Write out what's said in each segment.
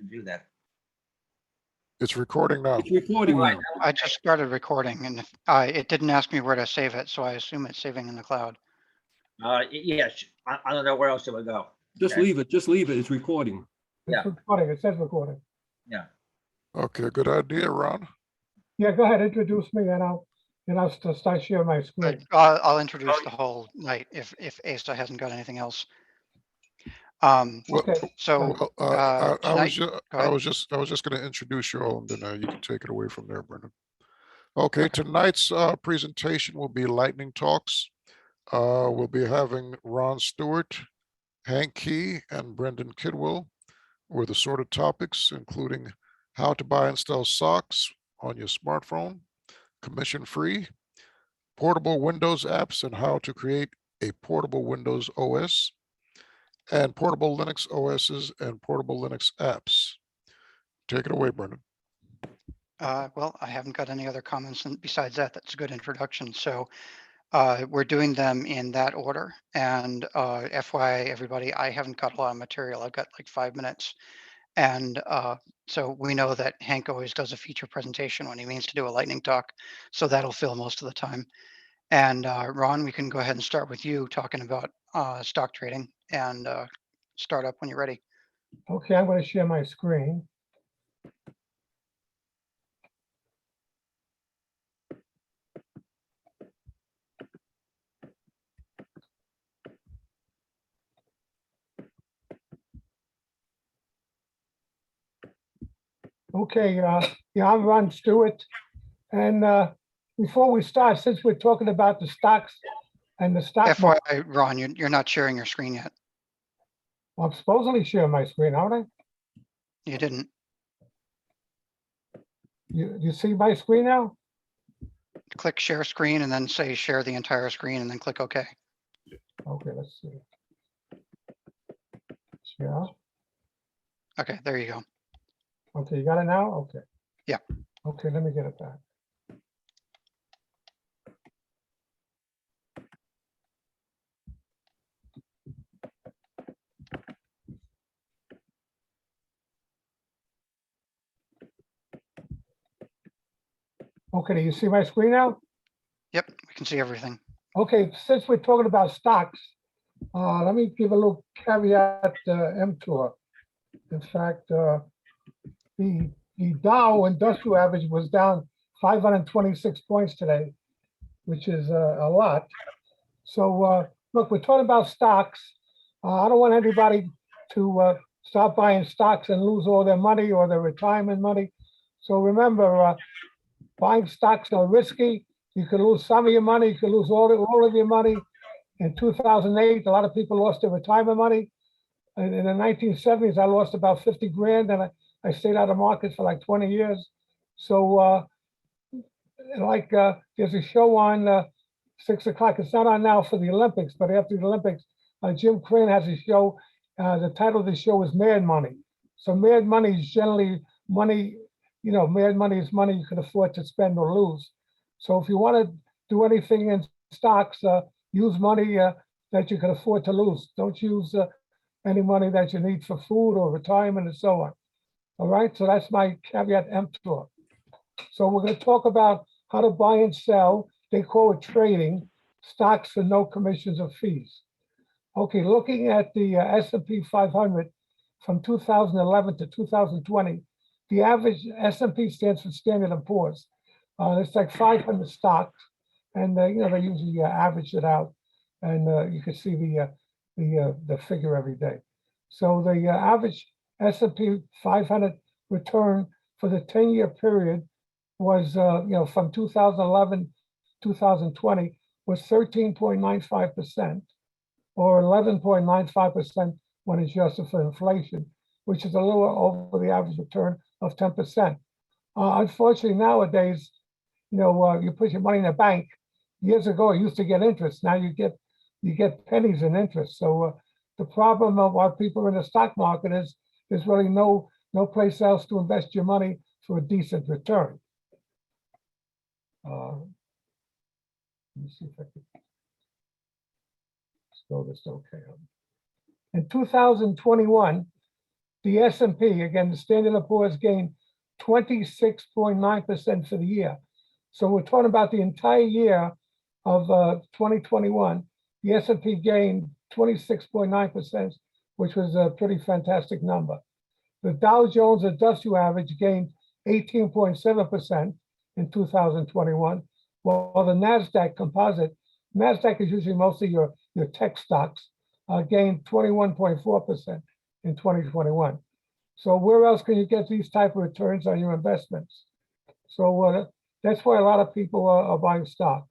to do that. It's recording now. It's recording now. I just started recording and it didn't ask me where to save it, so I assume it's saving in the cloud. Yes, I don't know where else it would go. Just Okay. leave it. Just leave it. It's recording. Yeah. It's recording. It says recording. Yeah. Okay, good idea, Ron. Yeah, go ahead, introduce me and I'll start sharing my screen. I'll introduce the whole night if Asa hasn't got anything else. Well, Okay. So I tonight, was just going to introduce you all, and then you can take it away from there, Brendan. Okay, tonight's presentation will be Lightning Talks. We'll be having Ron Stewart, Hank Kee, and Brendan Kidwell with assorted topics, including how to buy and sell socks on your smartphone, commission-free, portable Windows apps and how to create a portable Windows OS, and portable Linux OSs and portable Linux apps. Take it away, Brendan. well, I haven't got any other comments besides that. That's a good introduction. So we're doing them in that order. And FYI, everybody, I haven't got a lot of material. I've got like 5 minutes. And so we know that Hank always does a feature presentation when he means to do a lightning talk. So that'll fill most of the time. And Ron, we can go ahead and start with you talking about stock trading and start up when you're ready. Okay, I'm going to share my screen. Okay, yeah, I'm Ron Stewart. And before we start, since we're talking about the stocks and the stock market, FYI, Ron, you're not sharing your screen yet. I'm supposedly sharing my screen, aren't I? You didn't. You see my screen now? Click share screen and then say share the entire screen and then click OK. Okay, let's see. Share. Okay, there you go. Okay, you got it now? Okay. Yeah. Okay, let me get it back. Okay, do you see my screen now? Yep, we can see everything. Okay, since we're talking about stocks, let me give a little caveat emptor. In fact, the Dow Industrial Average was down 526 points today, which is a lot. So look, we're talking about stocks. I don't want anybody to start buying stocks and lose all their money or their retirement money. So remember, buying stocks are risky. You could lose some of your money. You could lose all of your money. In 2008, a lot of people lost their retirement money. And in the 1970s, I lost about 50 grand, and I stayed out of market for like 20 years. So there's a show on 6 o'clock. It's not on now for the Olympics, but after the Olympics, Jim Crane has a show. The title of the show is Mad Money. So mad money is generally money, mad money is money you can afford to spend or lose. So if you want to do anything in stocks, use money that you can afford to lose. Don't use any money that you need for food or retirement and so on. All right, so that's my caveat emptor. So we're going to talk about how to buy and sell. They call it trading stocks for no commissions or fees. Okay, looking at the S&P 500 from 2011 to 2020, the average S&P stands for Standard & Poor's. It's like 500 stocks, and they usually average it out, and you can see the figure every day. So the average S&P 500 return for the 10-year period was, from 2011 2020 was 13.95%, or 11.95% when adjusted for inflation, which is a little over the average return of 10%. Unfortunately, nowadays, you put your money in a bank. Years ago, it used to get interest. Now you get pennies in interest. So the problem of why people are in the stock market is there's really no place else to invest your money for a decent return. Let me see if I can spell this okay. In 2021, The S&P, again, the Standard & Poor's gained 26.9% for the year. So we're talking about the entire year of 2021. The S&P gained 26.9%, which was a pretty fantastic number. The Dow Jones Industrial Average gained 18.7% in 2021, while the NASDAQ composite, NASDAQ is usually mostly your tech stocks, gained 21.4% in 2021. So where else can you get these type of returns on your investments? So that's why a lot of people are buying stock.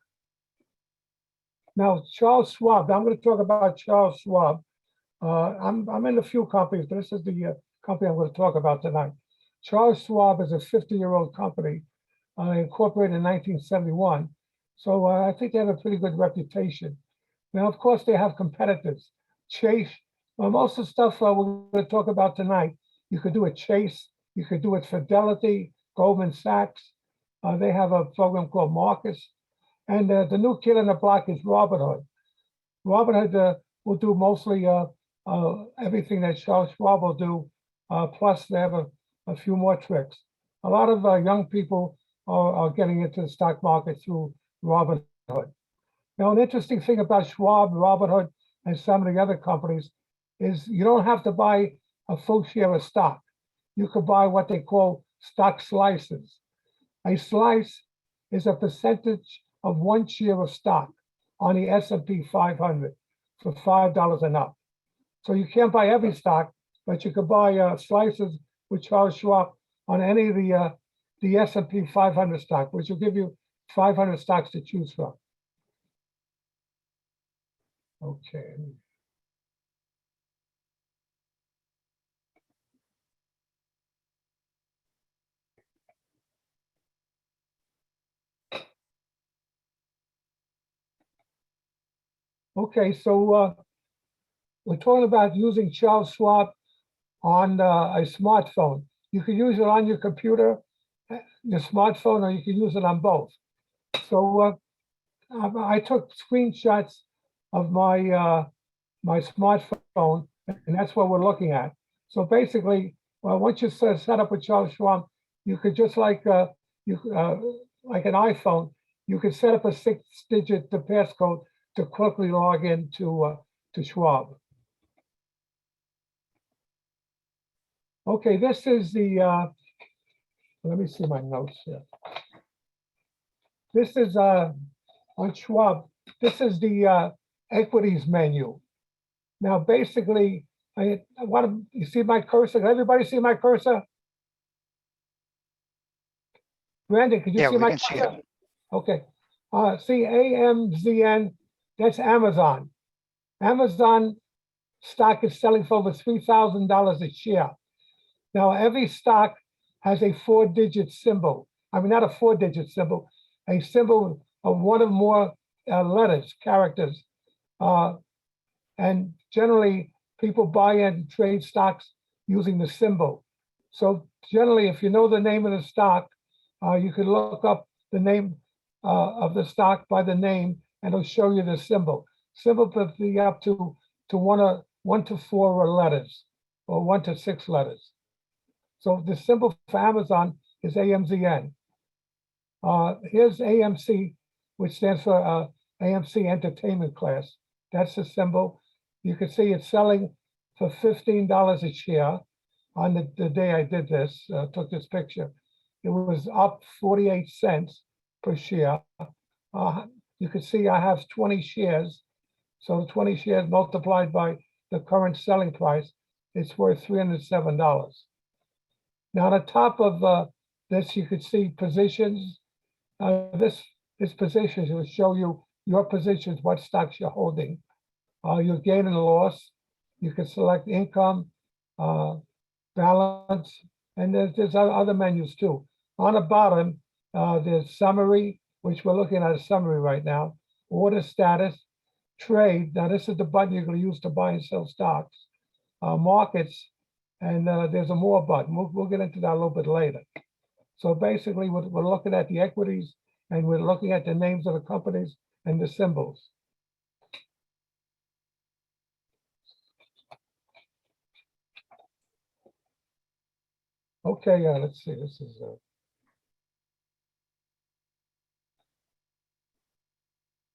Now, Charles Schwab, I'm going to talk about Charles Schwab. I'm in a few companies, but this is the company I'm going to talk about tonight. Charles Schwab is a 50-year-old company, incorporated in 1971. So I think they have a pretty good reputation. Now, of course, they have competitors. Chase, most of the stuff we're going to talk about tonight, you could do it Chase, you could do it Fidelity, Goldman Sachs. They have a program called Marcus. And the new kid on the block is Robinhood. Robinhood will do mostly everything that Charles Schwab will do, plus they have a few more tricks. A lot of young people are getting into the stock market through Robinhood. Now, an interesting thing about Schwab, Robinhood, and some of the other companies is you don't have to buy a full share of stock. You could buy what they call stock slices. A slice is a percentage of one share of stock on the S&P 500 for $5 and up. So you can't buy every stock, but you could buy slices with Charles Schwab on any of the S&P 500 stock, which will give you 500 stocks to choose from. Okay. Okay, so we're talking about using Charles Schwab on a smartphone. You can use it on your computer, your smartphone, or you can use it on both. So I took screenshots of my my smartphone, and that's what we're looking at. So basically, once you set up with Charles Schwab, you could just like like an iPhone, you could set up a 6-digit passcode to quickly log in to Schwab. Okay, this is the, let me see my notes here. This is on Schwab, this is the equities menu. Now, basically, you see my cursor? Can everybody see my cursor? Brandon, could you Yeah, see we my can see cursor? it. Okay, see AMZN, that's Amazon. Amazon stock is selling for over $3,000 a share. Now, every stock has a 4-digit symbol. I mean, not a 4-digit symbol, a symbol of one or more letters, characters. And generally, people buy and trade stocks using the symbol. So generally, if you know the name of the stock, you could look up the name of the stock by the name, and it'll show you the symbol. Symbol could be up to 1 to 4 letters, or 1 to 6 letters. So the symbol for Amazon is AMZN. Here's AMC, which stands for AMC Entertainment Class. That's the symbol. You can see it's selling for $15 a share. On the day I did this, took this picture, it was up 48 cents per share. You can see I have 20 shares. So 20 shares multiplied by the current selling price, it's worth $307. Now, on the top of this, you could see positions. This positions will show you your positions, what stocks you're holding, your gain and loss. You can select income, balance, and there's other menus too. On the bottom, there's summary, which we're looking at a summary right now, order status, trade. Now, this is the button you're going to use to buy and sell stocks, markets, and there's a more button. We'll get into that a little bit later. So basically, we're looking at the equities, and we're looking at the names of the companies and the symbols. Okay, let's see, this is,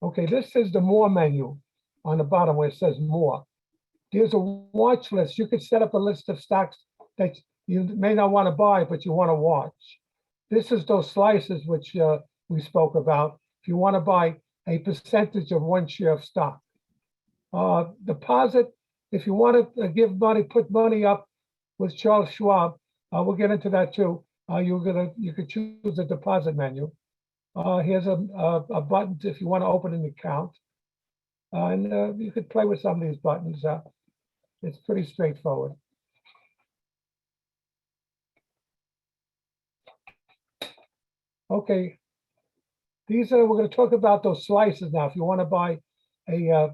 okay, this is the more menu on the bottom where it says more. There's a watch list. You could set up a list of stocks that you may not want to buy, but you want to watch. This is those slices which we spoke about. If you want to buy a percentage of one share of stock. Deposit, if you want to give money, put money up with Charles Schwab, we'll get into that too. You could choose the deposit menu. Here's a button if you want to open an account. And you could play with some of these buttons. It's pretty straightforward. Okay, we're going to talk about those slices now. If you want to buy a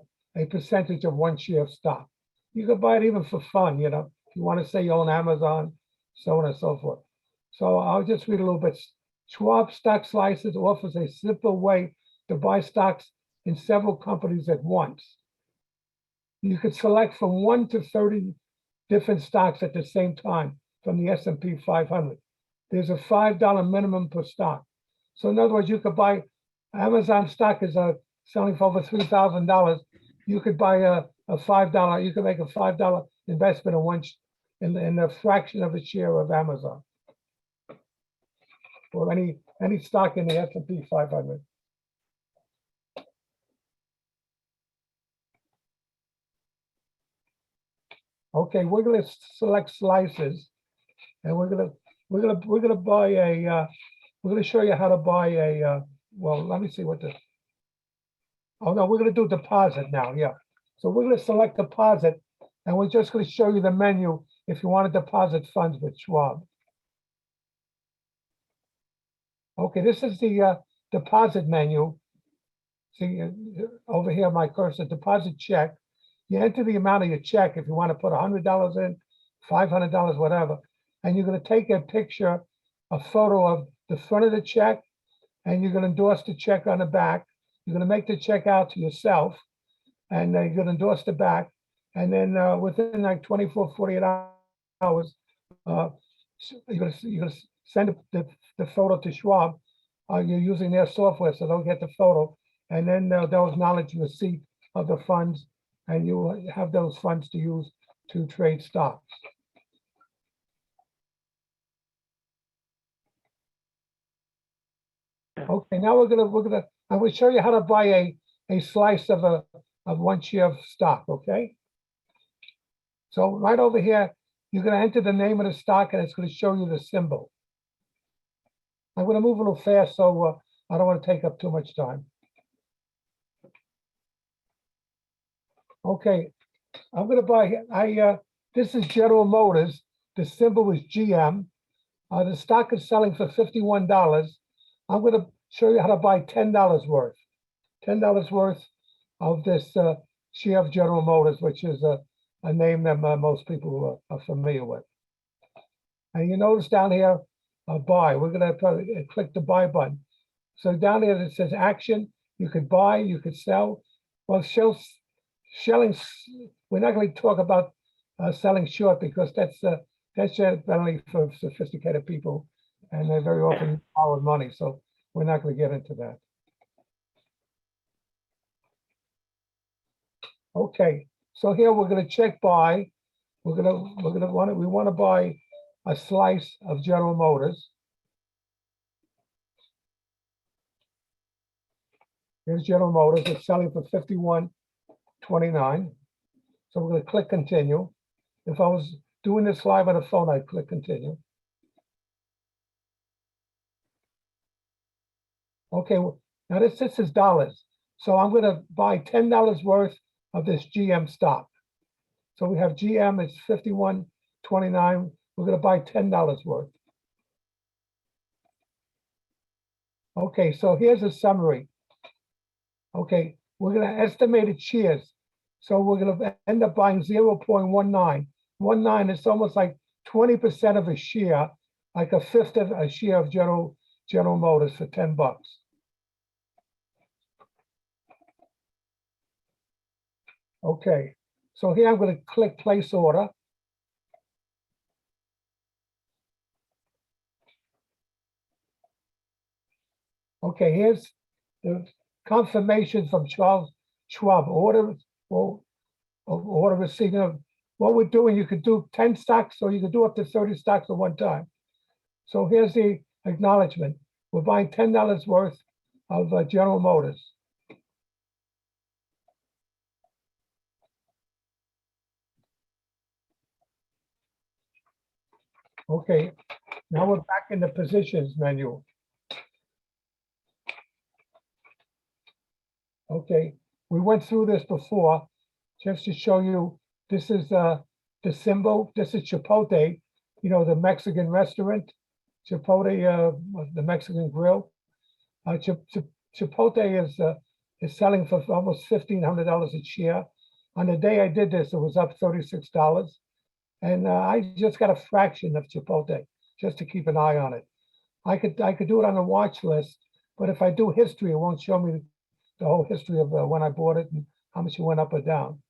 percentage of one share of stock, you can buy it even for fun. You know, if you want to say you own Amazon, so on and so forth. So I'll just read a little bit. Schwab Stock Slices offers a simple way to buy stocks in several companies at once. You could select from 1 to 30 different stocks at the same time from the S&P 500. There's a $5 minimum per stock. So in other words, you could buy Amazon stock is selling for over $3,000. You could buy a $5. You could make a $5 investment in a fraction of a share of Amazon, or any stock in the S&P 500. Okay, we're going to select slices, and we're going to buy a. We're going to show you how to buy a. Well, let me see what the. Oh no, we're going to do deposit now. Yeah, so we're going to select deposit, and we're just going to show you the menu if you want to deposit funds with Schwab. Okay, this is the deposit menu. See over here, my cursor, deposit check. You enter the amount of your check if you want to put $100 in, $500, whatever. And you're going to take a picture, a photo of the front of the check, and you're going to endorse the check on the back. You're going to make the check out to yourself, and you're going to endorse the back. And then within like 24, 48 hours, you're going to send the photo to Schwab. You're using their software, so they'll get the photo. And then they'll acknowledge the receipt of the funds, and you will have those funds to use to trade stocks. Okay, now I will show you how to buy a slice of one share of stock. Okay, so right over here, you're going to enter the name of the stock, and it's going to show you the symbol. I'm going to move a little fast, so I don't want to take up too much time. Okay, I'm going to buy. This is General Motors. The symbol is GM. The stock is selling for $51. I'm going to show you how to buy $10 worth. $10 worth of this share of General Motors, which is a name that most people are familiar with. And you notice down here, buy. We're going to click the buy button. So down here it says action. You could buy, you could sell. Well, selling. We're not going to talk about selling short because that's generally for sophisticated people, and they very often borrow money. So we're not going to get into that. Okay, so here we're going to check buy. We want to buy a slice of General Motors. Here's General Motors. It's selling for $51.29. So we're going to click continue. If I was doing this live on the phone, I'd click continue. Okay, now this is dollars. So I'm going to buy $10 worth of this GM stock. So we have GM, it's $51.29. We're going to buy $10 worth. Okay, so here's a summary. Okay, we're going to estimate its shares. So we're going to end up buying 0.19. 19 is almost like 20% of a share, like a fifth of a share of General Motors for $10. Okay, so here I'm going to click place order. Okay, here's the confirmation from Charles Schwab, order receiving. What we're doing, you could do 10 stocks or you could do up to 30 stocks at one time. So here's the acknowledgement. We're buying $10 worth of General Motors. Okay, now we're back in the positions menu. Okay, we went through this before, just to show you, this is the symbol, this is Chipotle, you know, the Mexican restaurant, Chipotle, the Mexican grill. Chipotle is selling for almost $1,500 a share. On the day I did this, it was up $36. And I just got a fraction of Chipotle, just to keep an eye on it. I could do it on a watch list, but if I do history, it won't show me the whole history of when I bought it and how much it went up or down.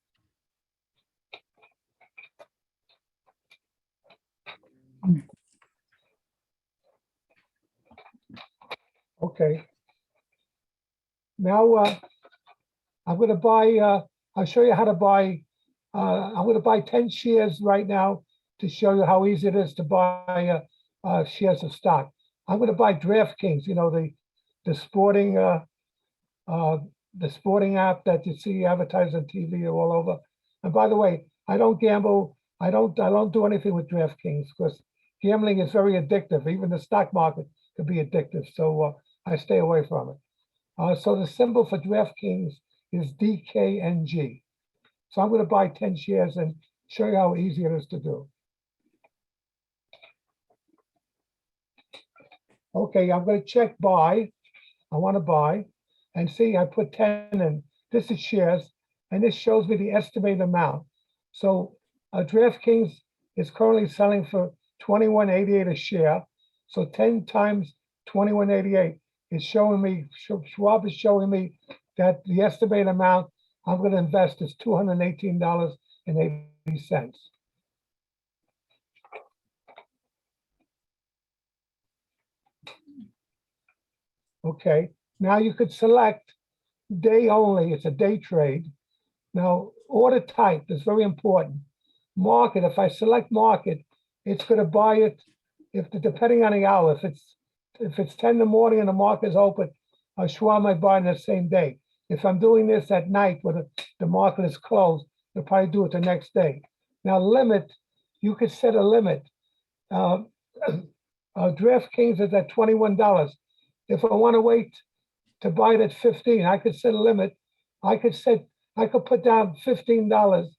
Okay. Now I'm going to buy, I'll show you how to buy, I'm going to buy 10 shares right now to show you how easy it is to buy shares of stock. I'm going to buy DraftKings, you know, the sporting app that you see advertised on TV all over. And by the way, I don't gamble. I don't do anything with DraftKings because gambling is very addictive. Even the stock market could be addictive. So I stay away from it. So the symbol for DraftKings is DKNG. So I'm going to buy 10 shares and show you how easy it is to do. Okay, I'm going to check buy. I want to buy and see, I put 10 in. This is shares, and this shows me the estimated amount. So DraftKings is currently selling for $21.88 a share. So 10 times $21.88 is showing me, Schwab is showing me that the estimated amount I'm going to invest is $218.80. Okay, now you could select day only, it's a day trade. Now, order type is very important. Market, if I select market, it's going to buy it depending on the hour. If it's 10 in the morning and the market is open, Schwab might buy in the same day. If I'm doing this at night where the market is closed, they'll probably do it the next day. Now, limit, you could set a limit. DraftKings is at $21. If I want to wait to buy it at 15, I could set a limit. I could put down $15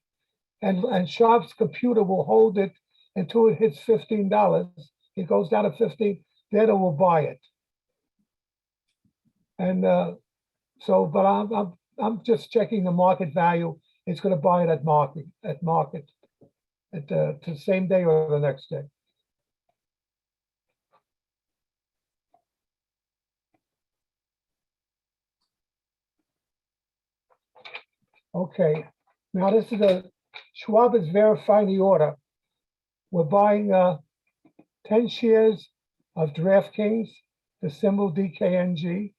and Schwab's computer will hold it until it hits $15. It goes down to 15, then it will buy it. And but I'm just checking the market value. It's going to buy it at market the same day or the next day. Okay, now this is Schwab is verifying the order. We're buying 10 shares of DraftKings, the symbol DKNG.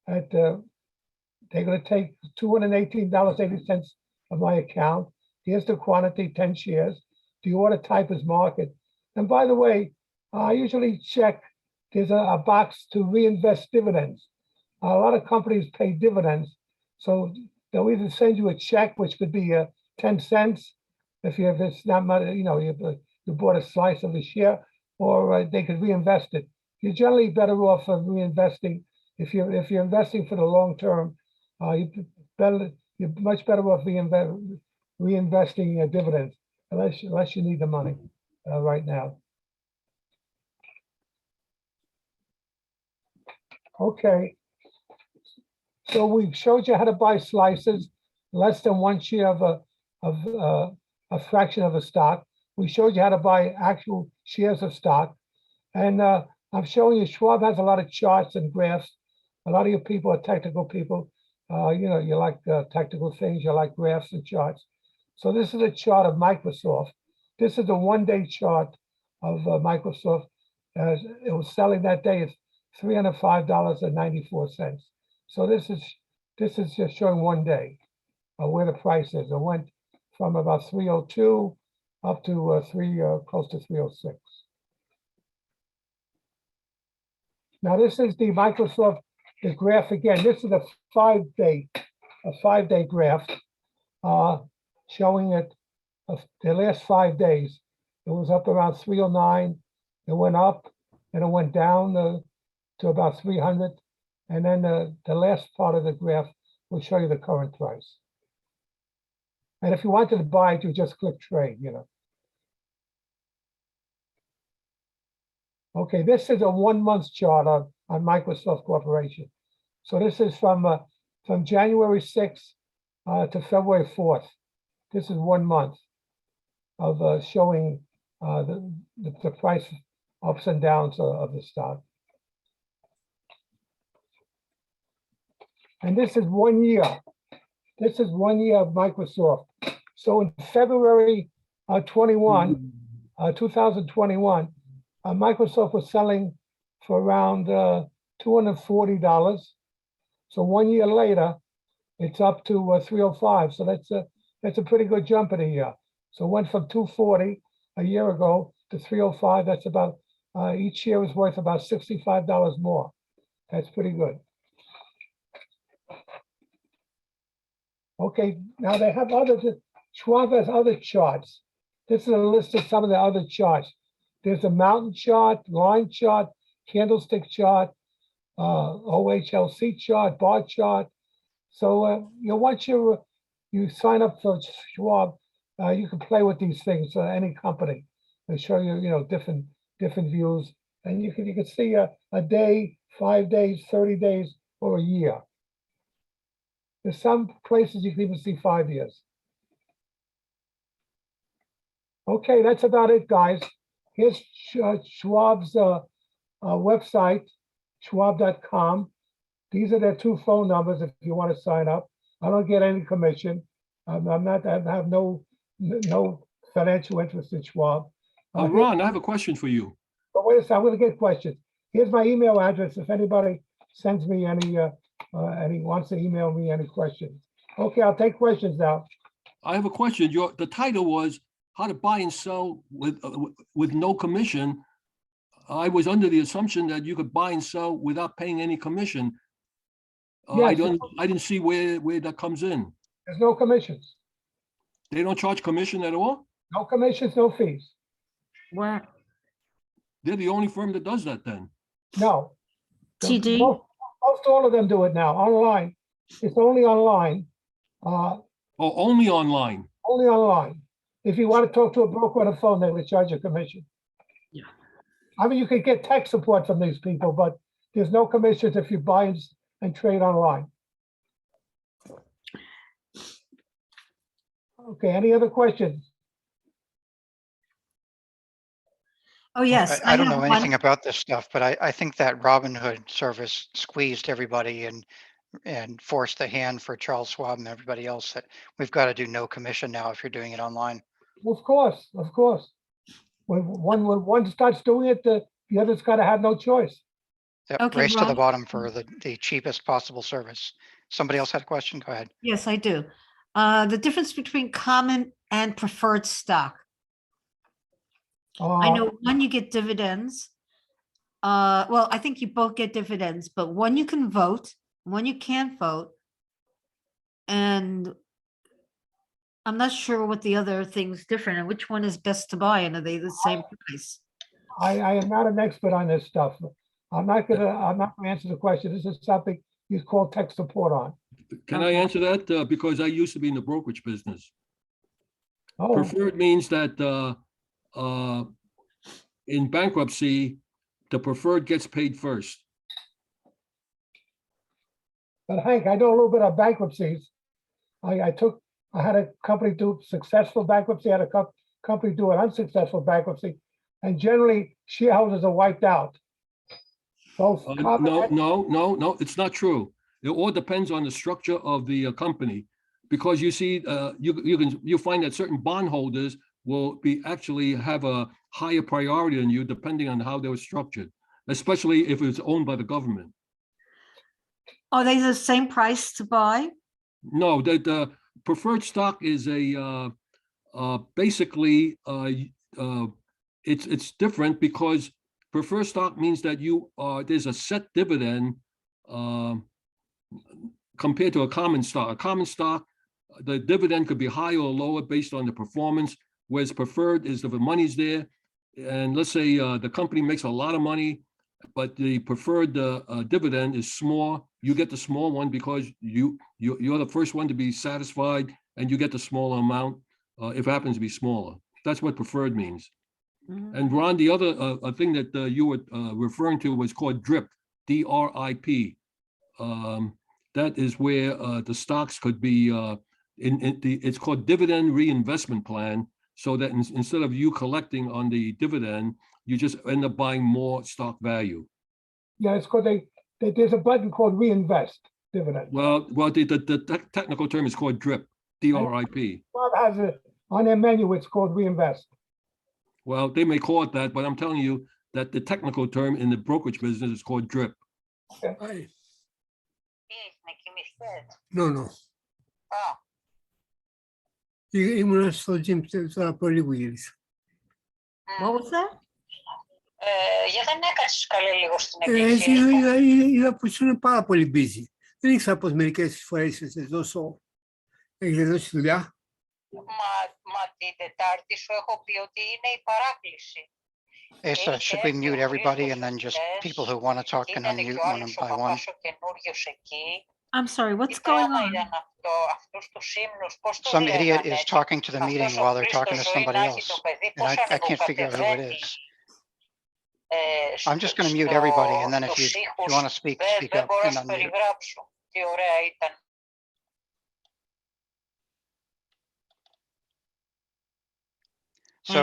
They're going to take $218.80 of my account. Here's the quantity, 10 shares. The order type is market. And by the way, I usually check, there's a box to reinvest dividends. A lot of companies pay dividends. So they'll either send you a check, which could be 10 cents, if it's not money, you know, you bought a slice of a share, or they could reinvest it. You're generally better off of reinvesting. If you're investing for the long term, you're much better off reinvesting dividends, unless you need the money right now. Okay. So we showed you how to buy slices, less than one share of a fraction of a stock. We showed you how to buy actual shares of stock. And I'm showing you Schwab has a lot of charts and graphs. A lot of you people are technical people. You know, you like technical things, you like graphs and charts. So this is a chart of Microsoft. This is a one-day chart of Microsoft. It was selling that day. $305.94. So this is just showing one day where the price is. It went from about 302 up to close to 306. Now this is the Microsoft, the graph again. This is a 5-day graph showing it the last 5 days. It was up around 309. It went up and it went down to about 300. And then the last part of the graph will show you the current price. And if you wanted to buy it, you just click trade, you know. Okay, this is a 1 month chart on Microsoft Corporation. So this is from January 6th to February 4th. This is 1 month of showing the price ups and downs of the stock. And this is 1 year. This is 1 year of Microsoft. So in February 2021, Microsoft was selling for around $240. So 1 year later, it's up to 305. So that's a pretty good jump in a year. So it went from 240 a year ago to 305. That's about each year is worth about $65 more. That's pretty good. Okay, now they have Schwab has other charts. This is a list of some of the other charts. There's a mountain chart, line chart, candlestick chart, OHLC chart, bar chart. So once you sign up for Schwab, you can play with these things. Any company, they show you different views, and you can see a day, 5 days, 30 days, or a year. There's some places you can even see 5 years. Okay, that's about it, guys. Here's Schwab's website, schwab.com. These are their 2 phone numbers if you want to sign up. I don't get any commission. I have no financial interest in Schwab. Ron, I have a question for you. But wait a second, I'm going to get questions. Here's my email address. If anybody sends me any wants to email me any questions. Okay, I'll take questions now. I have a question. The title was how to buy and sell with no commission. I was under the assumption that you could buy and sell without paying any commission. Yes. I didn't see where that comes in. There's no commissions. They don't charge commission at all? No commissions, no fees. Wow. They're the only firm that does that then. No. TD? Most all of them do it now, online. It's only online. Only online. Only online. If you want to talk to a broker on the phone, they will charge you a commission. Yeah. I mean, you could get tech support from these people, but there's no commissions if you buy and trade online. Okay, any other questions? Oh, yes. I don't have know one. anything about this stuff, but I think that Robinhood service squeezed everybody and forced the hand for Charles Schwab and everybody else that we've got to do no commission now if you're doing it online. Of course. When one starts doing it, the other's got to have no choice. Yep, Okay, race to the Ron. bottom for the cheapest possible service. Somebody else had a question? Go ahead. Yes, I do. The difference between common and preferred stock. I know one you get dividends. Well, I think you both get dividends, but one you can vote, one you can't vote. And I'm not sure what the other thing's different and which one is best to buy, and are they the same price? I am not an expert on this stuff. I'm not gonna answer the question. This is something you call tech support on. Can I answer that? Because I used to be in the brokerage business. Oh, Preferred means that in bankruptcy, the preferred gets paid first. but Hank, I know a little bit of bankruptcies. I had a company do successful bankruptcy, I had a company do an unsuccessful bankruptcy, and generally shareholders are wiped out. Both No, it's not true. It all depends on the structure of the company, because you see, you find that certain bondholders will actually have a higher priority than you, depending on how they were structured. especially if it's owned by the government. Are they the same price to buy? No, the preferred stock is basically it's different because preferred stock means that there's a set dividend compared to a common stock. A common stock, the dividend could be higher or lower based on the performance, whereas preferred is if the money's there. And let's say the company makes a lot of money, but the preferred dividend is small. You get the small one because you're the first one to be satisfied, and you get the smaller amount if it happens to be smaller. That's what preferred means. And Ron, the other thing that you were referring to was called DRIP, D-R-I-P. That is where the stocks could be it's called dividend reinvestment plan. So that instead of you collecting on the dividend, you just end up buying more stock value. Yeah, it's called, there's a button called reinvest dividend. Well, the technical term is called DRIP, D-R-I-P. Bob has it on their menu, it's called reinvest. Well, they may call it that, but I'm telling you that the technical term in the brokerage business is called DRIP. Okay. No. Ήμουν στο gym τώρα πολύ Willis. What was that? Για δεν έκατσεις καλή λίγο στην Έτσι εκκλησία. είδα που ήσουν πάρα πολύ busy. Δεν ήξερα πως μερικές φορές έχετε δώσει δουλειά. Μα την Τετάρτη σου έχω πει ότι είναι η παράκληση. Asa, should we mute everybody and then just people who want to talk can unmute one by one? I'm sorry, what's going on? Some idiot is talking to the meeting while they're talking to somebody else, and I can't figure out who it is. I'm just going to mute everybody, and then if you want to speak, speak up and unmute. So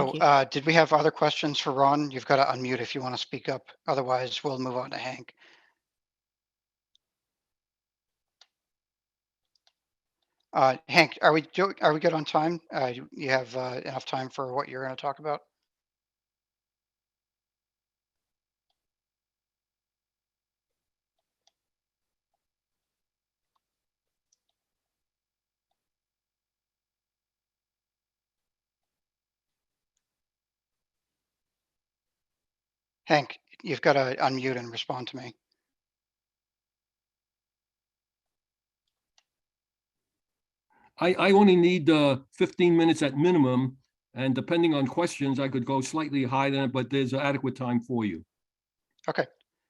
did we have other questions for Ron? You've got to unmute if you want to speak up. Otherwise, we'll move on to Hank. Hank, are we good on time? You have enough time for what you're going to talk about? Hank, you've got to unmute and respond to me. I only need 15 minutes at minimum, and depending on questions, I could go slightly higher than it, but there's adequate time for you. Okay.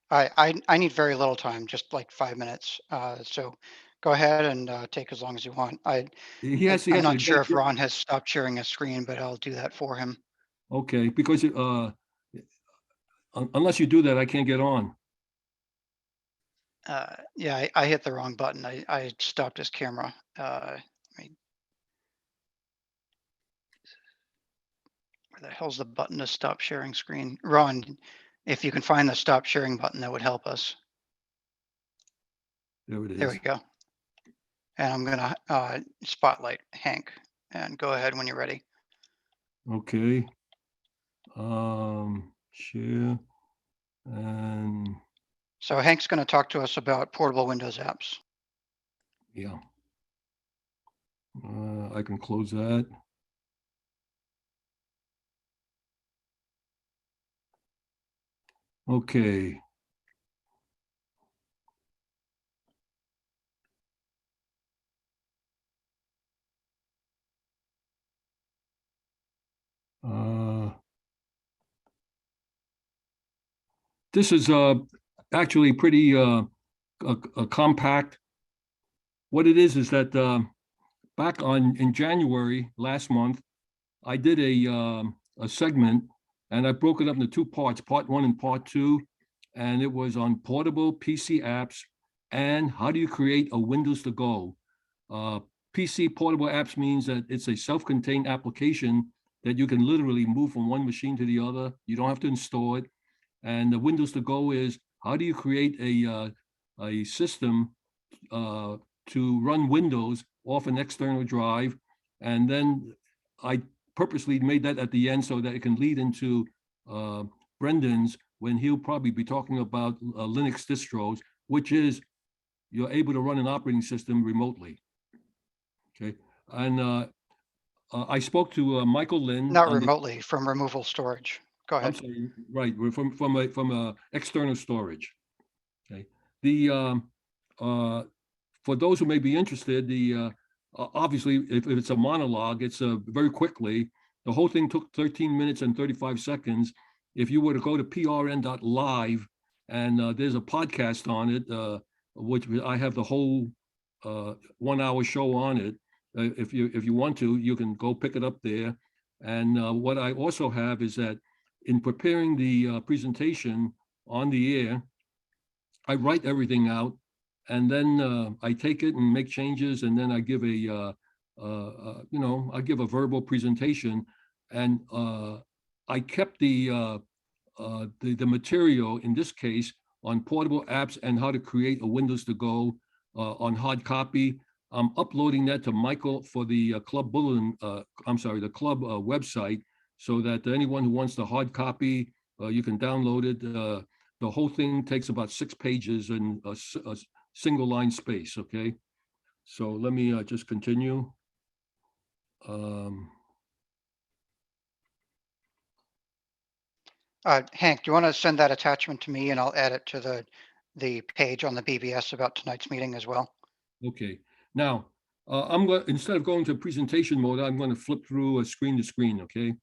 I need very little time, just like 5 minutes. So go ahead and take as long as you want. I'm not sure if Ron has stopped sharing his screen, but I'll do that for him. Okay, because unless you do that, I can't get on. Yeah, I hit the wrong button. I stopped his camera. Where the hell's the button to stop sharing screen? Ron, if you can find the stop sharing button, that would help us. There it is. There we go. And I'm going to spotlight Hank, and go ahead when you're ready. Okay. Share and So Hank's going to talk to us about portable Windows apps. yeah. I can close that. Okay. This is actually pretty compact. What it is that back in January last month, I did a segment, and I broke it up into two parts, part 1 and part 2, and it was on portable PC apps and how do you create a Windows to go. PC portable apps means that it's a self-contained application that you can literally move from one machine to the other. You don't have to install it. And the Windows to go is how do you create a system to run Windows off an external drive. And then I purposely made that at the end so that it can lead into Brendan's when he'll probably be talking about Linux distros, which is you're able to run an operating system remotely. Okay, and I spoke to Michael Lynn. Not on the- remotely, from removal storage. Go I'm ahead. sorry, right, we're from external storage. Okay, the for those who may be interested, obviously if it's a monologue, it's very quickly. The whole thing took 13 minutes and 35 seconds. If you were to go to prn.live, and there's a podcast on it, which I have the whole 1 hour show on it. If you want to, you can go pick it up there. And what I also have is that in preparing the presentation on the air, I write everything out, and then I take it and make changes, and then I give I give a verbal presentation, and I kept the material in this case on portable apps and how to create a Windows to Go on hard copy. I'm uploading that to Michael for the club bulletin. The club website, so that anyone who wants the hard copy, you can download it. The whole thing takes about 6 pages in a single line space. Okay, so let me just continue. Hank, do you want to send that attachment to me and I'll add it to the page on the BBS about tonight's meeting as well? Okay, now I'm going, instead of going to presentation mode, I'm going to flip through a screen to screen. Okay,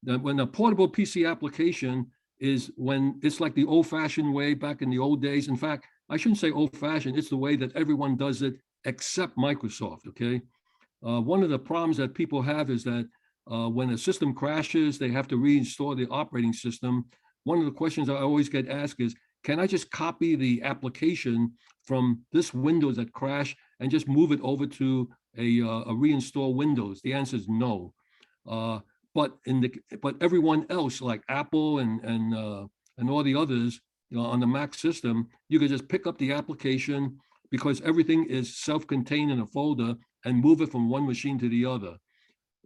now, when a portable PC application is when it's like the old-fashioned way back in the old days. In fact, I shouldn't say old-fashioned, it's the way that everyone does it except Microsoft. Okay, one of the problems that people have is that when a system crashes, they have to reinstall the operating system. One of the questions I always get asked is, can I just copy the application from this Windows that crashed and just move it over to a reinstall Windows? The answer is no. But everyone else, like Apple and all the others, on the Mac system, you can just pick up the application because everything is self-contained in a folder and move it from one machine to the other.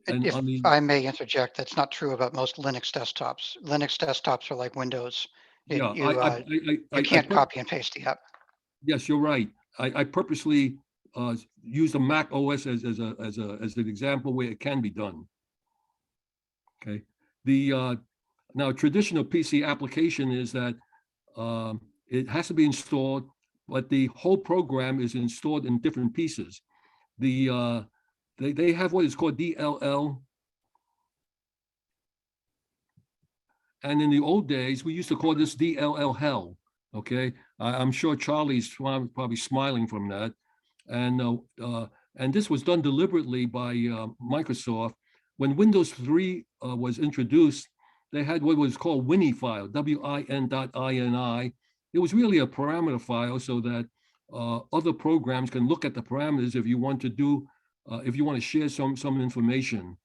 And If on the, I may interject, that's not true about most Linux desktops. Linux desktops are like Windows. yeah, You can't copy and paste the app. Yes, you're right. I purposely use the Mac OS as an example where it can be done. Okay. The now traditional PC application is that it has to be installed, but the whole program is installed in different pieces. They have what is called DLL. And in the old days, we used to call this DLL hell. Okay, I'm sure Charlie's probably smiling from that. And this was done deliberately by Microsoft. When Windows 3 was introduced, they had what was called WINI file, WIN.ini. It was really a parameter file so that other programs can look at the parameters if you want to do, if you want to share some information.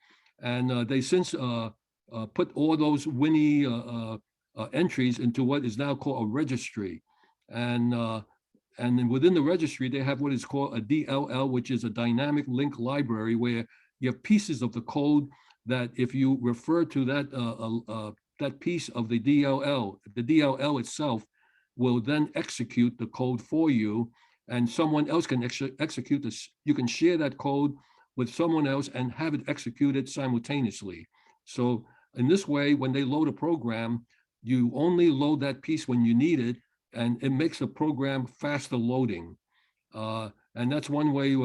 And they since put all those WINI entries into what is now called a registry. And then within the registry, they have what is called a DLL, which is a dynamic link library, where you have pieces of the code that if you refer to that piece of the DLL itself will then execute the code for you, and someone else can execute this. You can share that code with someone else and have it executed simultaneously. So in this way, when they load a program, you only load that piece when you need it, and it makes the program faster loading. And that's one way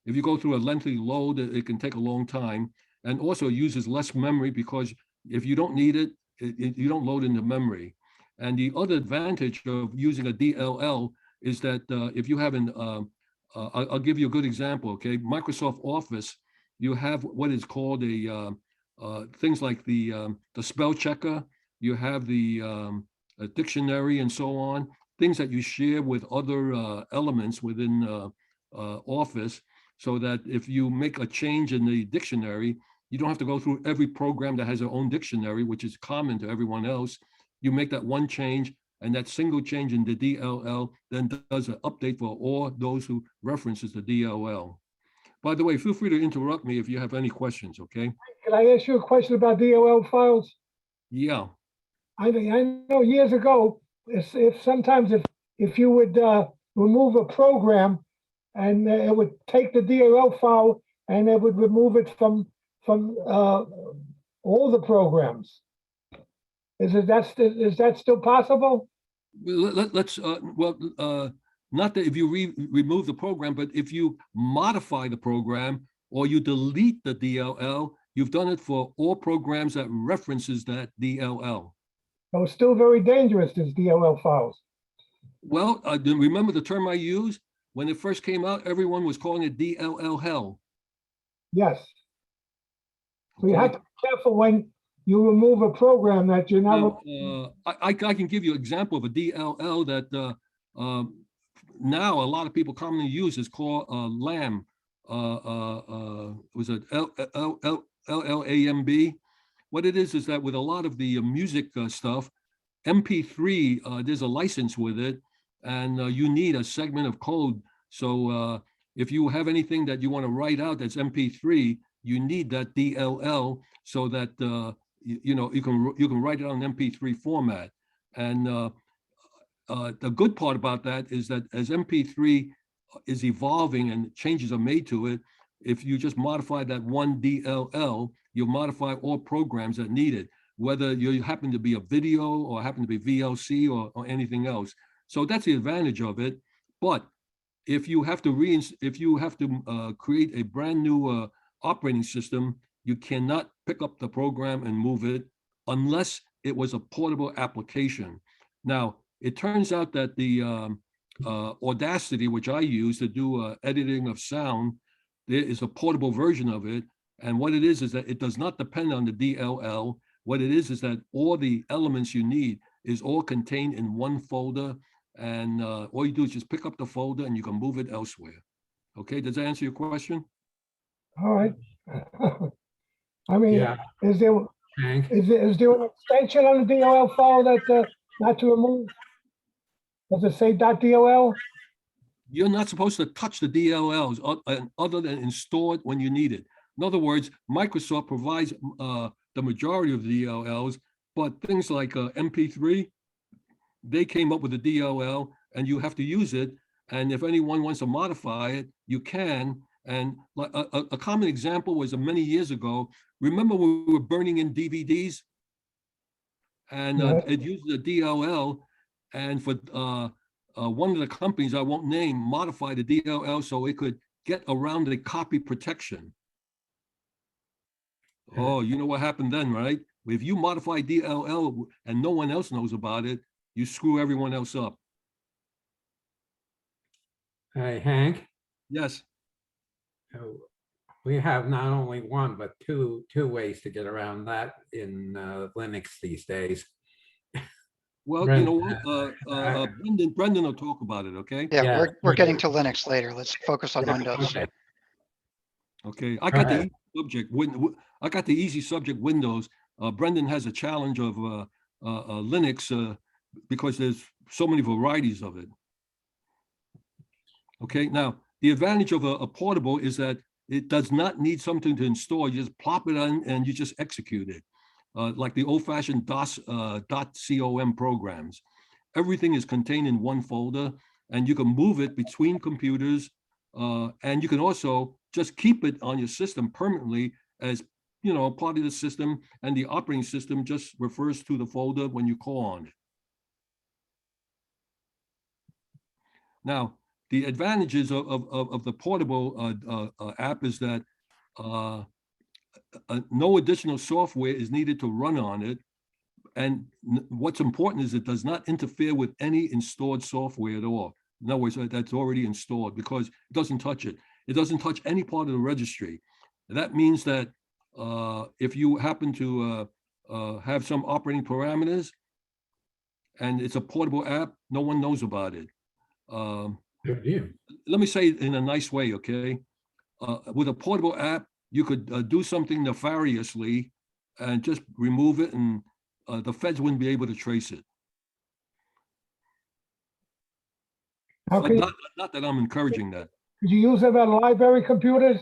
if you go through a lengthy load, it can take a long time, and also uses less memory because if you don't need it, you don't load into memory. And the other advantage of using a DLL is that if you haven't, I'll give you a good example, okay? Microsoft Office, you have what is called things like the spell checker, you have the dictionary and so on, things that you share with other elements within Office, so that if you make a change in the dictionary, you don't have to go through every program that has their own dictionary, which is common to everyone else. You make that one change, and that single change in the DLL then does an update for all those who references the DLL. By the way, feel free to interrupt me if you have any questions, okay? Can I ask you a question about DLL files? Yeah. I know years ago, if sometimes if you would remove a program and it would take the DLL file and it would remove it from all the programs. Is that still possible? Let's, not that if you remove the program, but if you modify the program or you delete the DLL, you've done it for all programs that references that DLL. So it's still very dangerous, these DLL files. Well, remember the term I used? When it first came out, everyone was calling it DLL hell. Yes. So you have to be careful when you remove a program that you're not. Now, I can give you an example of a DLL that now a lot of people commonly use is called LAMB. Was it LLAMB? What it is that with a lot of the music stuff, MP3, there's a license with it, and you need a segment of code. So if you have anything that you want to write out that's MP3, you need that DLL so that you know you can write it on an MP3 format. And the good part about that is that as MP3 is evolving and changes are made to it, if you just modify that one DLL, you'll modify all programs that need it, whether you happen to be a video or happen to be VLC or anything else. So that's the advantage of it. But if you have to create a brand new operating system, you cannot pick up the program and move it unless it was a portable application. Now, it turns out that the Audacity, which I use to do editing of sound, there is a portable version of it. And what it is that it does not depend on the DLL. What it is that all the elements you need is all contained in one folder. And all you do is just pick up the folder and you can move it elsewhere. Okay, does that answer your question? All right. I mean, Yeah. is there Hank? is there an extension on the DLL file that not to remove? Does it say .dll? You're not supposed to touch the DLLs other than install it when you need it. In other words, Microsoft provides the majority of the DLLs, but things like MP3, they came up with a DLL and you have to use it. And if anyone wants to modify it, you can. And a common example was many years ago. Remember when we were burning in DVDs? And it used a DLL. And for one of the companies I won't name modified the DLL so it could get around the copy protection. Oh, you know what happened then, right? If you modify DLL and no one else knows about it, you screw everyone else up. Hey, Hank, Yes. we have not only one, but two ways to get around that in Linux these days. Well, you know what? Brendan will talk about it, okay? Yeah, Yeah. we're getting to Linux later. Let's focus on Windows. Okay. Okay, I got the easy subject. I got the easy subject Windows. Brendan has a challenge of Linux because there's so many varieties of it. Okay, now the advantage of a portable is that it does not need something to install. You just plop it on and you just execute it, like the old-fashioned .com programs. Everything is contained in one folder, and you can move it between computers, and you can also just keep it on your system permanently as part of the system, and the operating system just refers to the folder when you call on it. Now, the advantages of the portable app is that no additional software is needed to run on it. And what's important is it does not interfere with any installed software at all. In other words, that's already installed, because it doesn't touch it. It doesn't touch any part of the registry. That means that if you happen to have some operating parameters and it's a portable app, no one knows about it. Let me say it in a nice way, okay? With a portable app, you could do something nefariously and just remove it, and the feds wouldn't be able to trace it. How can Not that I'm encouraging that. could you use it on library computers?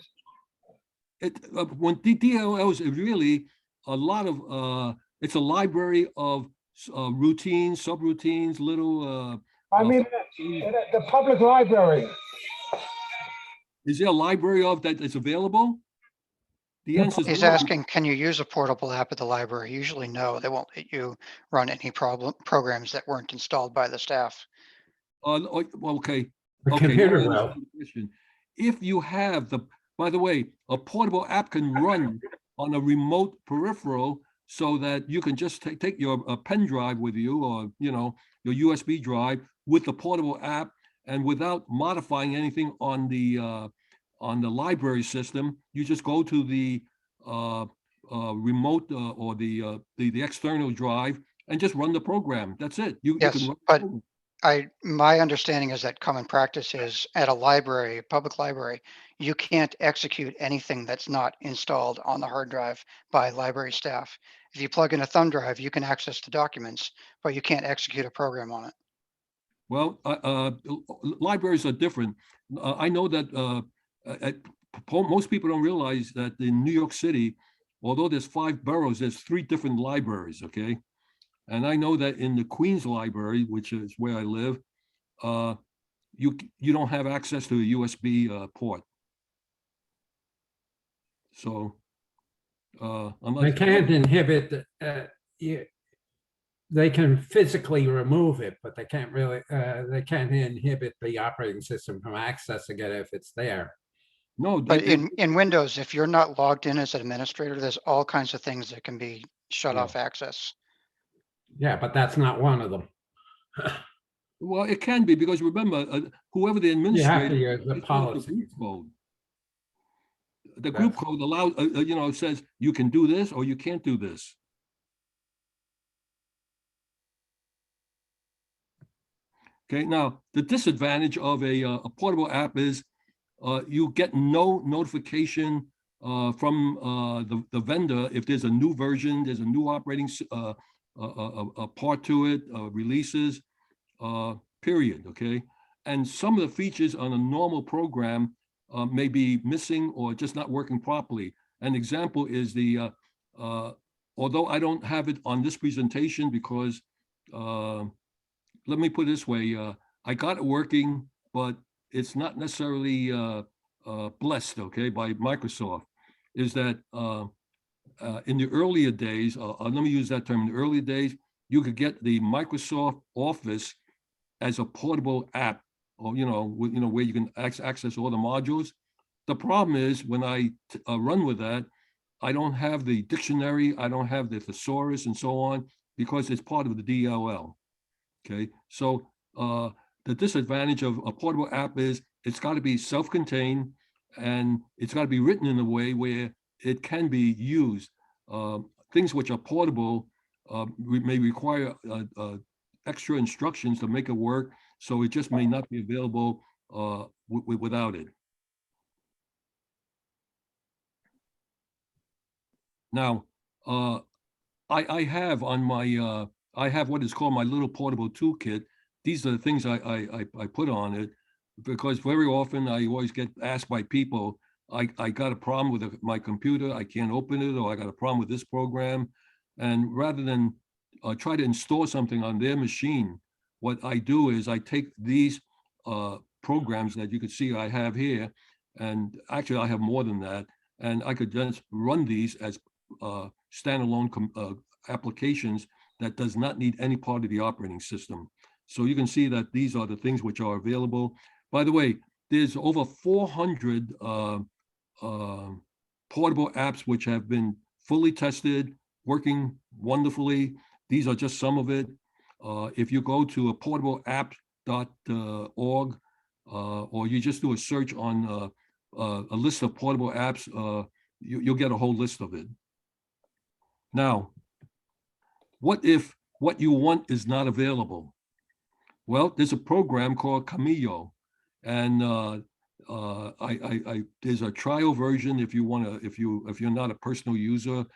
When DLL is really a lot of, it's a library of routines, subroutines, little. I mean, the public library. Is there a library of that is available? The answer is He's no. asking, can you use a portable app at the library? Usually, no, they won't let you run any programs that weren't installed by the staff. Well, okay. The Okay. computer now I will. understand the question. If you have by the way, a portable app can run on a remote peripheral so that you can just take your pen drive with you, or your USB drive with the portable app, and without modifying anything on the library system, you just go to the remote or the external drive and just run the program. That's it. You Yes, can run the but program. my understanding is that common practice is at a library, public library, you can't execute anything that's not installed on the hard drive by library staff. If you plug in a thumb drive, you can access the documents, but you can't execute a program on it. Well, libraries are different. I know that most people don't realize that in New York City, although there's 5 boroughs, there's 3 different libraries, okay? And I know that in the Queens Library, which is where I live, you don't have access to a USB port. So, They can't inhibit, they can physically remove it, but they can't really, they can't inhibit the operating system from accessing it if it's there. No, But in Windows, if you're not logged in as an administrator, there's all kinds of things that can be shut off access. Yeah, but that's not one of them. well, it can be, because remember, whoever the You have administrator, to use the it's policy. group code. The group code allows, says you can do this or you can't do this. Okay, now the disadvantage of a portable app is you get no notification from the vendor if there's a new version, there's a new operating part to it, releases, period, okay? And some of the features on a normal program may be missing or just not working properly. An example is although I don't have it on this presentation because, let me put it this way, I got it working, but it's not necessarily blessed, okay, by Microsoft, is that in the earlier days, let me use that term, in the earlier days, you could get the Microsoft Office as a portable app, or where you can access all the modules. The problem is when I run with that, I don't have the dictionary, I don't have the thesaurus and so on, because it's part of the DLL. Okay, so the disadvantage of a portable app is it's got to be self-contained, and it's got to be written in a way where it can be used. Things which are portable may require extra instructions to make it work, so it just may not be available without it. Now, I have on my, I have what is called my little portable toolkit. These are the things I put on it, because very often I always get asked by people, I got a problem with my computer, I can't open it, or I got a problem with this program. And rather than try to install something on their machine, what I do is I take these programs that you can see I have here, and actually I have more than that, and I could just run these as standalone applications that does not need any part of the operating system. So you can see that these are the things which are available. By the way, there's over 400 portable apps which have been fully tested, working wonderfully. These are just some of it. If you go to a portableapp.org, or you just do a search on a list of portable apps, you'll get a whole list of it. Now, what if what you want is not available? Well, there's a program called Cameyo, and there's a trial version if you want to, if you're not a personal user.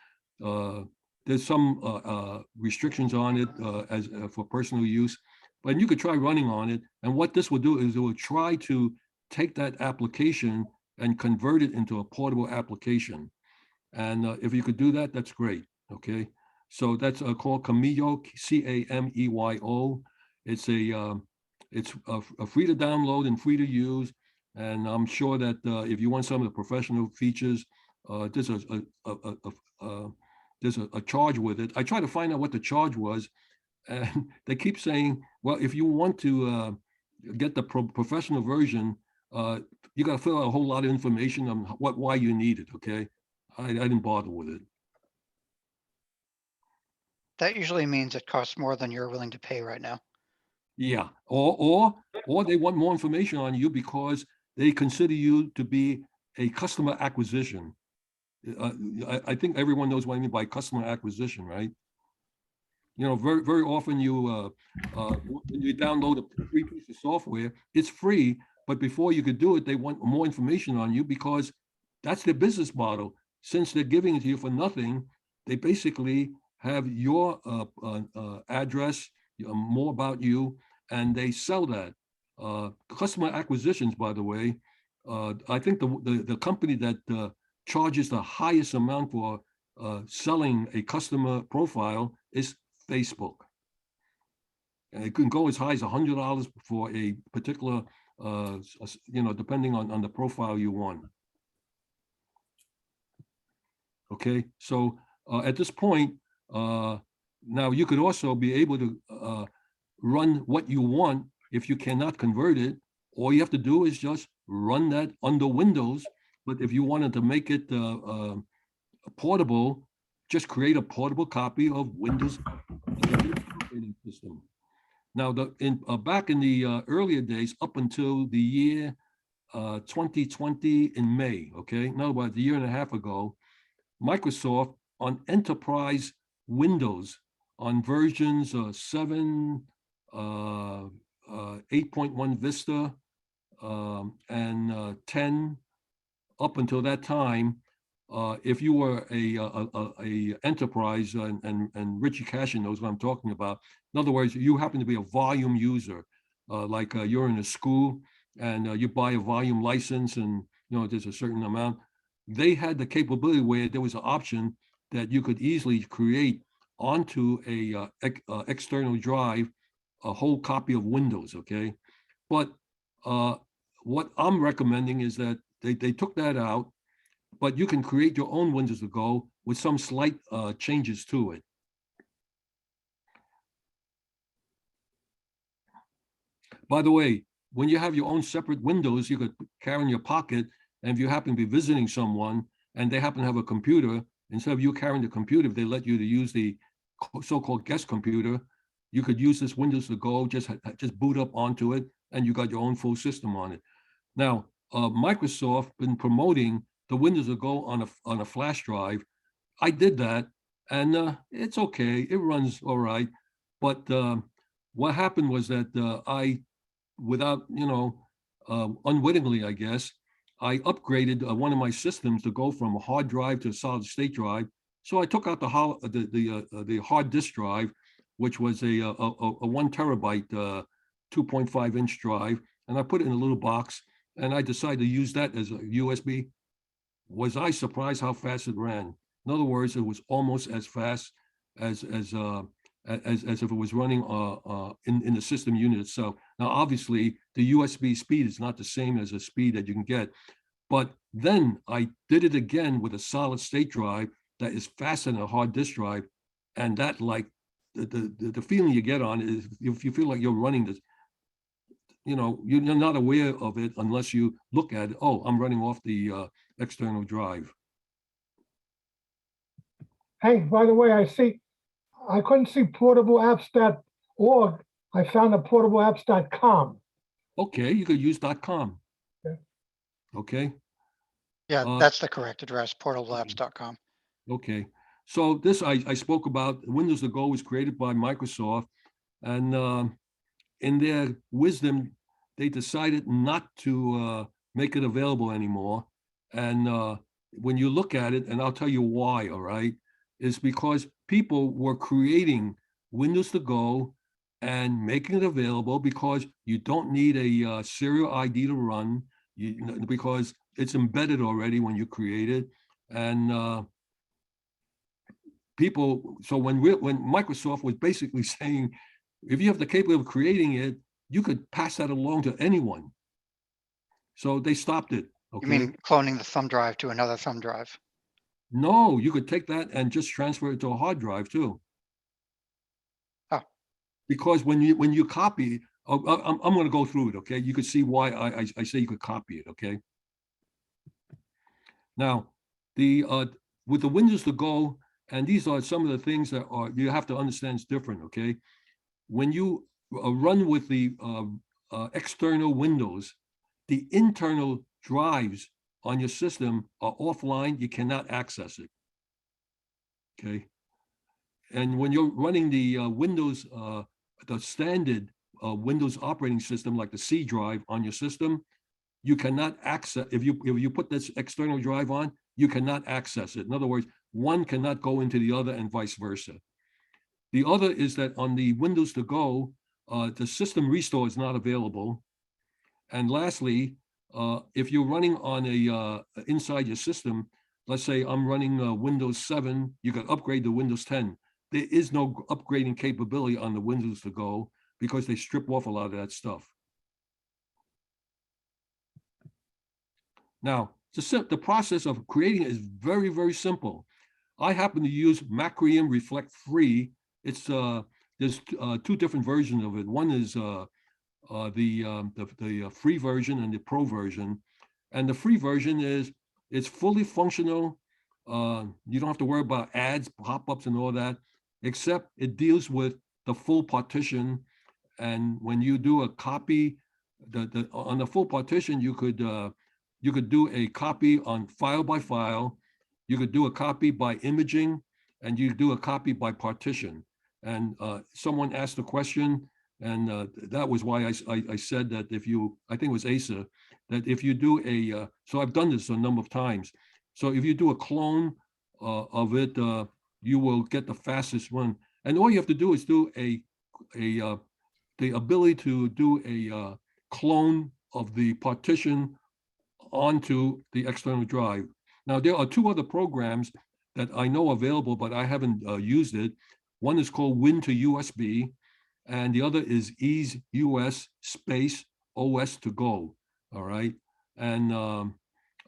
There's some restrictions on it as for personal use, but you could try running on it. And what this will do is it will try to take that application and convert it into a portable application. And if you could do that, that's great. Okay. So that's called Cameyo, Cameyo. It's a free to download and free to use. And I'm sure that if you want some of the professional features, there's a charge with it. I tried to find out what the charge was, and they keep saying, well, if you want to get the professional version, you got to fill out a whole lot of information on why you need it. Okay, I didn't bother with it. That usually means it costs more than you're willing to pay right now. Yeah, or they want more information on you because they consider you to be a customer acquisition. I think everyone knows what I mean by customer acquisition, right? You know, very often when you download a free piece of software, it's free, but before you could do it, they want more information on you because that's their business model. Since they're giving it to you for nothing, they basically have your address, more about you, and they sell that. Customer acquisitions, by the way, I think the company that charges the highest amount for selling a customer profile is Facebook. And it can go as high as $100 for a particular, depending on the profile you want. Okay, so at this point, now you could also be able to run what you want. If you cannot convert it, all you have to do is just run that under Windows. But if you wanted to make it portable, just create a portable copy of Windows operating system. Now, back in the earlier days, up until the year 2020 in May, okay, in other words, a year and a half ago, Microsoft on enterprise Windows on versions 7, 8.1 Vista, and 10, up until that time, if you were a enterprise, and Richie Cashin knows what I'm talking about. In other words, you happen to be a volume user, like you're in a school and you buy a volume license, and there's a certain amount. They had the capability where there was an option that you could easily create onto a external drive a whole copy of Windows. Okay, but what I'm recommending is that they took that out, but you can create your own Windows to go with some slight changes to it. By the way, when you have your own separate Windows, you could carry in your pocket, and if you happen to be visiting someone and they happen to have a computer, instead of you carrying the computer, if they let you to use the so-called guest computer, you could use this Windows to go, just boot up onto it, and you got your own full system on it. Now, Microsoft been promoting the Windows to go on a flash drive. I did that, and it's okay. It runs all right. But what happened was that I, without, unwittingly, I guess, I upgraded one of my systems to go from a hard drive to a solid state drive. So I took out the hard disk drive, which was a 1 terabyte, 2.5 inch drive, and I put it in a little box, and I decided to use that as a USB. Was I surprised how fast it ran? In other words, it was almost as fast as if it was running in the system unit itself. Now, obviously, the USB speed is not the same as the speed that you can get. But then I did it again with a solid state drive that is faster than a hard disk drive. And that, like, the feeling you get on is if you feel like you're running this, you're not aware of it unless you look at it. Oh, I'm running off the external drive. Hank, by the way, I couldn't see portableapps.org. I found a portableapps.com. Okay, you could use .com. Okay. Okay. Yeah, that's the correct address, portableapps.com. Okay. So this I spoke about. Windows to Go was created by Microsoft, and in their wisdom, they decided not to make it available anymore. And when you look at it, and I'll tell you why, all right, is because people were creating Windows to Go and making it available because you don't need a serial ID to run, because it's embedded already when you create it. And people, so when Microsoft was basically saying, if you have the capability of creating it, you could pass that along to anyone. So they stopped it. Okay. You mean cloning the thumb drive to another thumb drive? No, you could take that and just transfer it to a hard drive too. Oh. Because when you copy, I'm going to go through it. Okay, you could see why I say you could copy it. Okay. Now, with the Windows to Go, and these are some of the things that you have to understand is different. Okay, when you run with the external Windows, the internal drives on your system are offline. You cannot access it. Okay. And when you're running the Windows, the standard Windows operating system, like the C drive on your system, you cannot access, if you put this external drive on, you cannot access it. In other words, one cannot go into the other and vice versa. The other is that on the Windows to Go, the system restore is not available. And lastly, if you're running on inside your system, let's say I'm running Windows 7, you can upgrade to Windows 10. There is no upgrading capability on the Windows to Go because they strip off a lot of that stuff. Now, the process of creating it is very, very simple. I happen to use Macrium Reflect Free. It's there's two different versions of it. One is the free version and the pro version. And the free version it's fully functional. You don't have to worry about ads, pop-ups, and all that, except it deals with the full partition. And when you do a copy, on the full partition, you could do a copy on file by file. You could do a copy by imaging, and you do a copy by partition. And someone asked a question, and that was why I said that if you, I think it was Asa, that if you do so I've done this a number of times. So if you do a clone of it, you will get the fastest one. And all you have to do is do the ability to do a clone of the partition onto the external drive. Now, there are two other programs that I know available, but I haven't used it. One is called Win to USB, and the other is Ease US space OS to Go. All right. And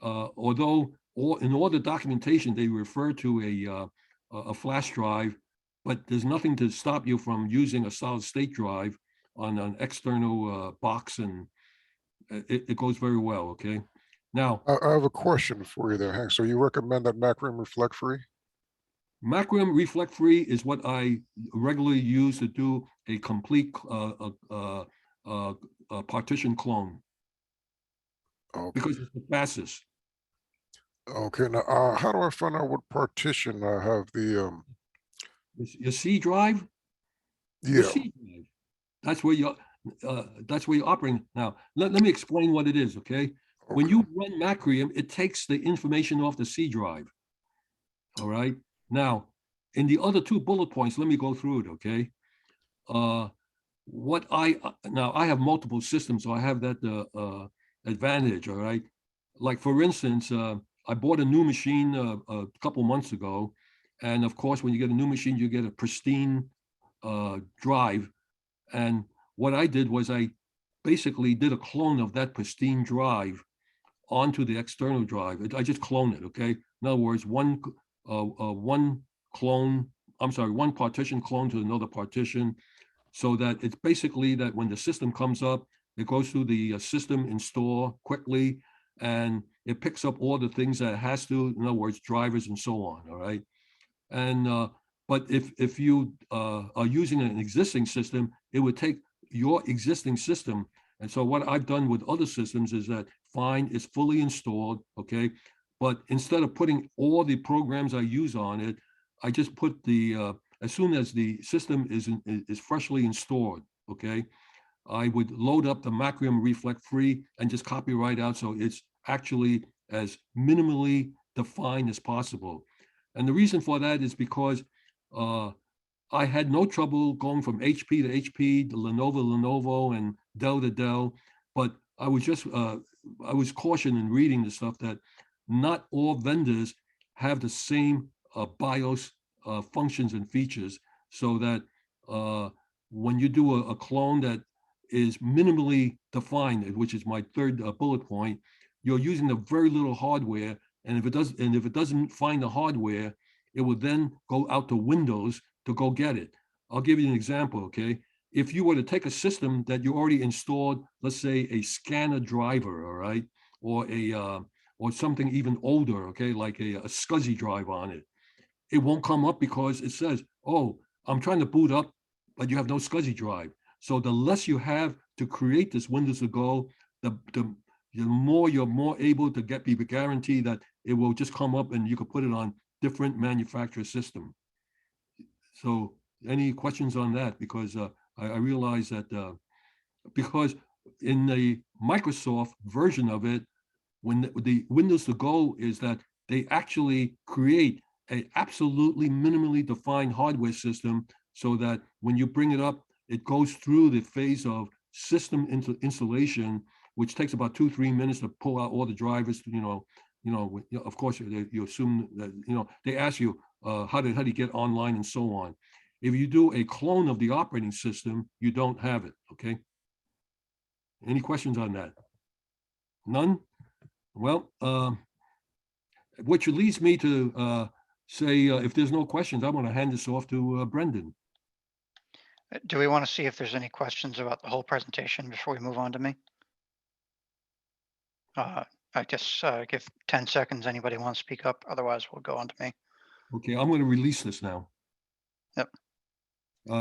although in all the documentation, they refer to a flash drive, but there's nothing to stop you from using a solid state drive on an external box, and it goes very well. Okay. Now, I have a question for you there, Hank. So you recommend that Macrium Reflect Free? Macrium Reflect Free is what I regularly use to do a complete partition clone. Okay. Because it's the fastest. Okay. Now, how do I find out what partition I have the? Your C drive. Yeah. Your C drive. That's where you're operating. Now, let me explain what it is. Okay. When you run Macrium, it takes the information off the C drive. All right. Now, in the other two bullet points, let me go through it. Okay. Now I have multiple systems, so I have that advantage. All right. Like for instance, I bought a new machine a couple months ago, and of course, when you get a new machine, you get a pristine drive. And what I did was I basically did a clone of that pristine drive onto the external drive. I just clone it. Okay. In other words, one partition clone to another partition, so that it's basically that when the system comes up, it goes through the system install quickly, and it picks up all the things that it has to, in other words, drivers and so on. All right. And but if you are using an existing system, it would take your existing system. And so what I've done with other systems is that fine, it's fully installed, okay? But instead of putting all the programs I use on it, I just put as soon as the system is freshly installed, okay? I would load up the Macrium Reflect Free and just copy right out, so it's actually as minimally defined as possible. And the reason for that is because I had no trouble going from HP to HP, to Lenovo, and Dell to Dell. But I was just, I was cautioned in reading the stuff that not all vendors have the same BIOS functions and features so that when you do a clone that is minimally defined, which is my third bullet point, you're using the very little hardware. And if it doesn't find the hardware, it will then go out to Windows to go get it. I'll give you an example, okay? If you were to take a system that you already installed, let's say a scanner driver, all right, or something even older, okay, like a SCSI drive on it, it won't come up because it says, oh, I'm trying to boot up, but you have no SCSI drive. So the less you have to create this Windows to Go, the more you're more able to be guaranteed that it will just come up and you can put it on different manufacturer system. So any questions on that? Because I realize that because in the Microsoft version of it, when the Windows to Go is that they actually create a absolutely minimally defined hardware system so that when you bring it up, it goes through the phase of system installation, which takes about 2-3 minutes to pull out all the drivers. Of course, you assume that they ask you how do you get online and so on. If you do a clone of the operating system, you don't have it. Okay. Any questions on that? None. Well, which leads me to say, if there's no questions, I want to hand this off to Brendan. Do we want to see if there's any questions about the whole presentation before we move on to me? I guess give 10 seconds. Anybody want to speak up? Otherwise, we'll go on to me. Okay, I'm going to release this now. Yep.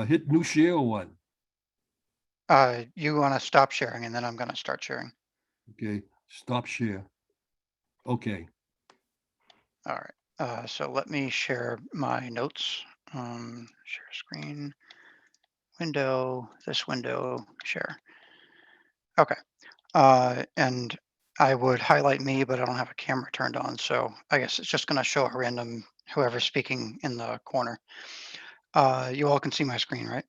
Hit new share or what? You want to stop sharing and then I'm going to start sharing. Okay, stop share. Okay. All right. So let me share my notes. Share screen, window, this window, share. Okay. And I would highlight me, but I don't have a camera turned on. So I guess it's just going to show a random whoever's speaking in the corner. You all can see my screen, right?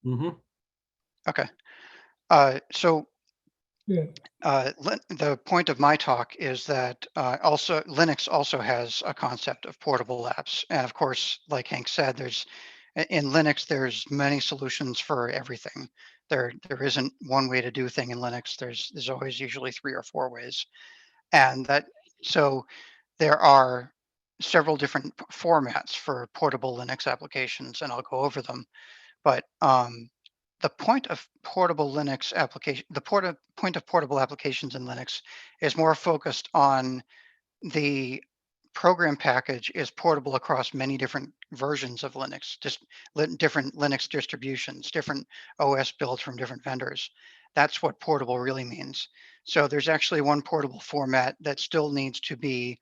Mm-hmm. Okay. So Yeah, the point of my talk is that also Linux also has a concept of portable apps. And of course, like Hank said, in Linux, there's many solutions for everything. There isn't one way to do a thing in Linux. There's always usually 3 or 4 ways. And so there are several different formats for portable Linux applications, and I'll go over them. But the point of portable Linux application, point of portable applications in Linux is more focused on the program package is portable across many different versions of Linux, just different Linux distributions, different OS builds from different vendors. That's what portable really means. So there's actually one portable format that still needs to be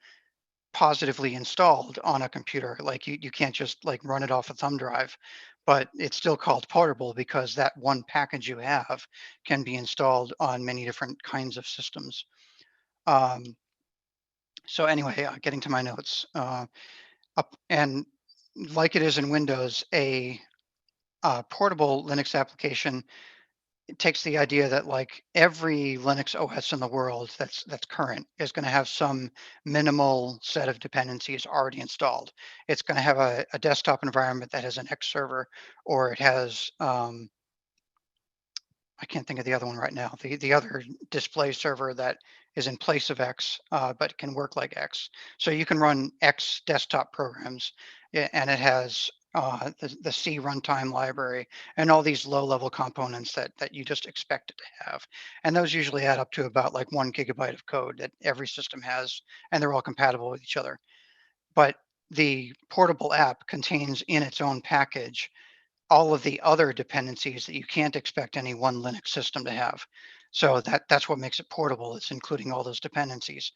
positively installed on a computer. Like you can't just like run it off a thumb drive, but it's still called portable because that one package you have can be installed on many different kinds of systems. So anyway, getting to my notes, and like it is in Windows, a portable Linux application takes the idea that like every Linux OS in the world that's current is going to have some minimal set of dependencies already installed. It's going to have a desktop environment that has an X server, or it has I can't think of the other one right now. The other display server that is in place of X, but can work like X. So you can run X desktop programs, and it has the C runtime library and all these low-level components that you just expect it to have. And those usually add up to about like 1 gigabyte of code that every system has, and they're all compatible with each other. But the portable app contains in its own package all of the other dependencies that you can't expect any one Linux system to have. So that's what makes it portable. It's including all those dependencies.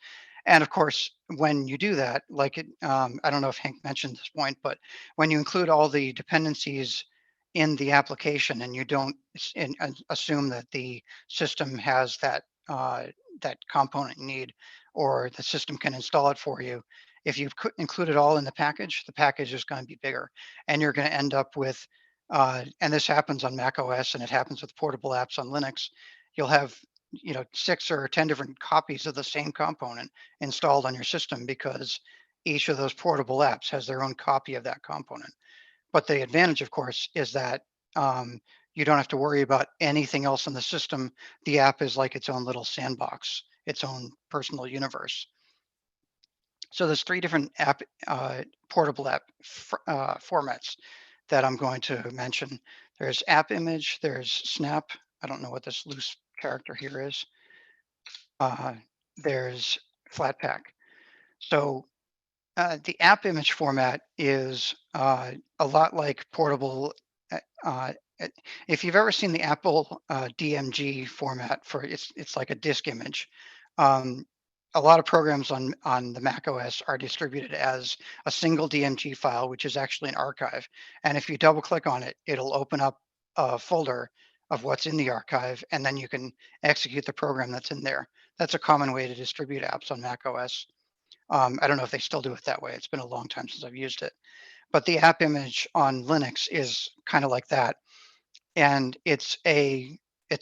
And of course, when you do that, like I don't know if Hank mentioned this point, but when you include all the dependencies in the application and you don't assume that the system has that component you need, or the system can install it for you, if you've included it all in the package is going to be bigger, and you're going to end up with and this happens on Mac OS and it happens with portable apps on Linux. You'll have 6 or 10 different copies of the same component installed on your system because each of those portable apps has their own copy of that component. But the advantage, of course, is that you don't have to worry about anything else in the system. The app is like its own little sandbox, its own personal universe. So there's 3 different app portable app formats that I'm going to mention. There's app image, there's snap. I don't know what this loose character here is. There's Flatpak. So the app image format is a lot like portable. If you've ever seen the Apple DMG format for it's like a disk image. A lot of programs on the Mac OS are distributed as a single DMG file, which is actually an archive. And if you double click on it, it'll open up a folder of what's in the archive, and then you can execute the program that's in there. That's a common way to distribute apps on Mac OS. I don't know if they still do it that way. It's been a long time since I've used it. But the app image on Linux is kind of like that. And it's an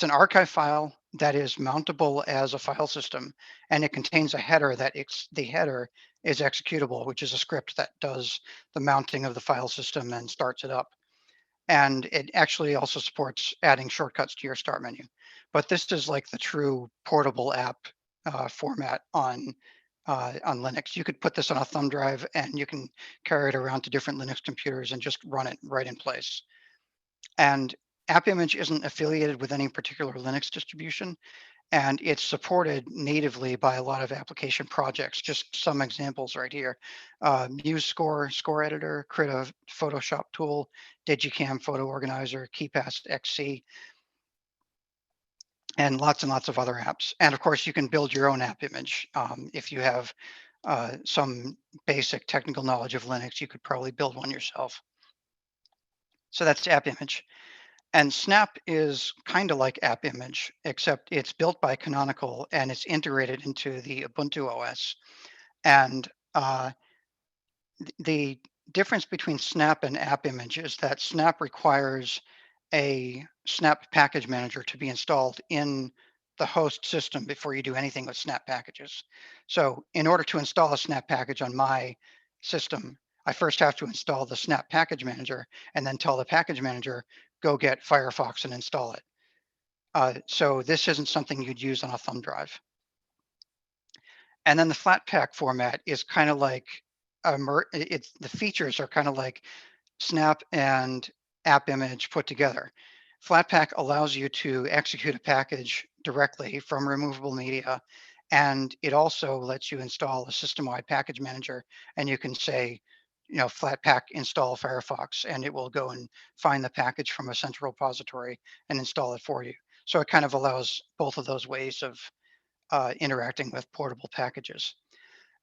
archive file that is mountable as a file system, and it contains a header the header is executable, which is a script that does the mounting of the file system and starts it up. And it actually also supports adding shortcuts to your start menu. But this is like the true portable app format on Linux. You could put this on a thumb drive and you can carry it around to different Linux computers and just run it right in place. And AppImage isn't affiliated with any particular Linux distribution, and it's supported natively by a lot of application projects. Just some examples right here. MuseScore, Score Editor, Krita Photoshop Tool, Digicam Photo Organizer, KeyPass XC, and lots of other apps. And of course, you can build your own app image. If you have some basic technical knowledge of Linux, you could probably build one yourself. So that's app image. And Snap is kind of like app image, except it's built by Canonical and it's integrated into the Ubuntu OS. And the difference between Snap and app image is that Snap requires a Snap package manager to be installed in the host system before you do anything with Snap packages. So in order to install a Snap package on my system, I first have to install the Snap package manager and then tell the package manager, go get Firefox and install it. So this isn't something you'd use on a thumb drive. And then the Flatpak format is kind of like, the features are kind of like Snap and app image put together. Flatpak allows you to execute a package directly from removable media, and it also lets you install a system-wide package manager, and you can say, Flatpak install Firefox, and it will go and find the package from a central repository and install it for you. So it kind of allows both of those ways of interacting with portable packages.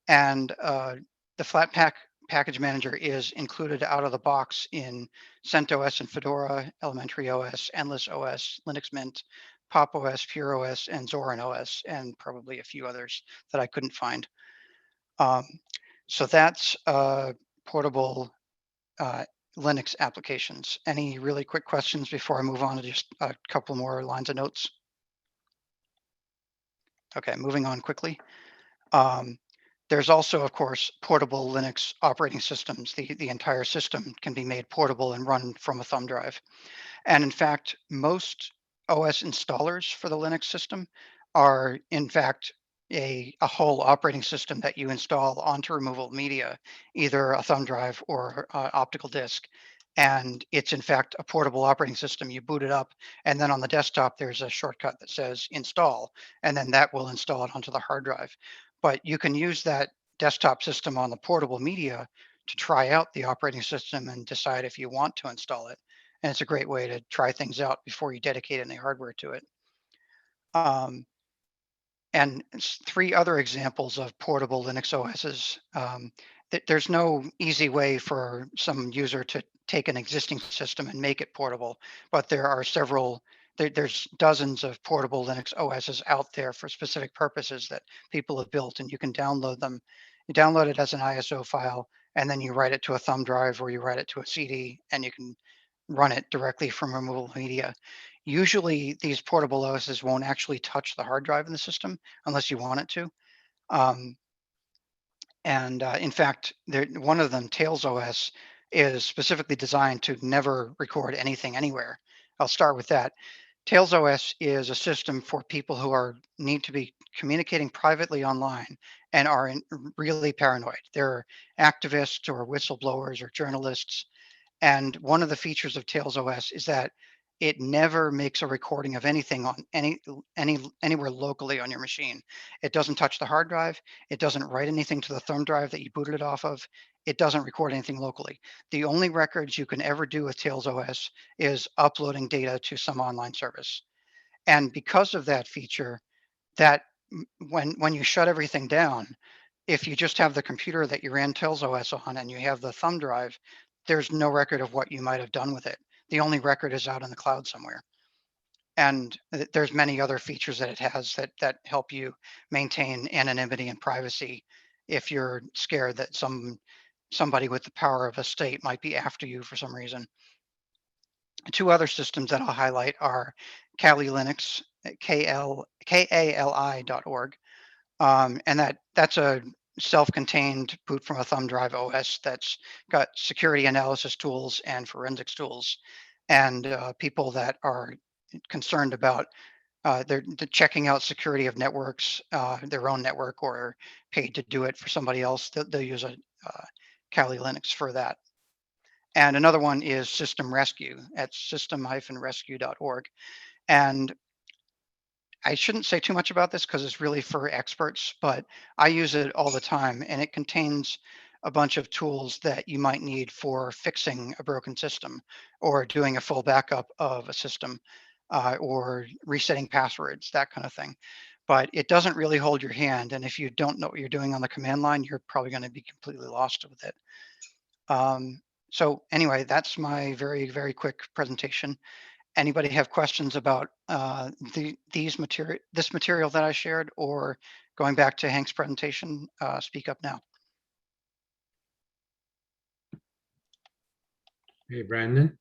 And the Flatpak package manager is included out of the box in CentOS and Fedora, Elementary OS, Endless OS, Linux Mint, Pop OS, Pure OS, and Zorin OS, and probably a few others that I couldn't find. So that's portable Linux applications. Any really quick questions before I move on to just a couple more lines of notes? Okay, moving on quickly. There's also, of course, portable Linux operating systems. The entire system can be made portable and run from a thumb drive. And in fact, most OS installers for the Linux system are, in fact, a whole operating system that you install onto removable media, either a thumb drive or optical disk. And it's, in fact, a portable operating system. You boot it up, and then on the desktop, there's a shortcut that says install, and then that will install it onto the hard drive. But you can use that desktop system on the portable media to try out the operating system and decide if you want to install it. And it's a great way to try things out before you dedicate any hardware to it. And 3 other examples of portable Linux OSs. There's no easy way for some user to take an existing system and make it portable, but there are there's dozens of portable Linux OSs out there for specific purposes that people have built, and you can download them. You download it as an ISO file, and then you write it to a thumb drive or you write it to a CD, and you can run it directly from removable media. Usually these portable OSs won't actually touch the hard drive in the system unless you want it to. And in fact, one of them, Tails OS, is specifically designed to never record anything anywhere. I'll start with that. Tails OS is a system for people who need to be communicating privately online and are really paranoid. They're activists or whistleblowers or journalists. And one of the features of Tails OS is that it never makes a recording of anything on anywhere locally on your machine. It doesn't touch the hard drive. It doesn't write anything to the thumb drive that you booted it off of. It doesn't record anything locally. The only records you can ever do with Tails OS is uploading data to some online service. And because of that feature, that when you shut everything down, if you just have the computer that you ran Tails OS on and you have the thumb drive, there's no record of what you might have done with it. The only record is out in the cloud somewhere. And there's many other features that it has that help you maintain anonymity and privacy if you're scared that somebody with the power of a state might be after you for some reason. Two other systems that I'll highlight are Kali Linux, KALI.org. And that's a self-contained boot from a thumb drive OS that's got security analysis tools and forensics tools. And people that are concerned about they're checking out security of networks, their own network, or paid to do it for somebody else, they'll use a Kali Linux for that. And another one is System Rescue at system-rescue.org. And I shouldn't say too much about this because it's really for experts, but I use it all the time, and it contains a bunch of tools that you might need for fixing a broken system or doing a full backup of a system or resetting passwords, that kind of thing. But it doesn't really hold your hand. And if you don't know what you're doing on the command line, you're probably going to be completely lost with it. So anyway, that's my very, very quick presentation. Anybody have questions about this material that I shared, or going back to Hank's presentation? Speak up now. Hey, Brandon.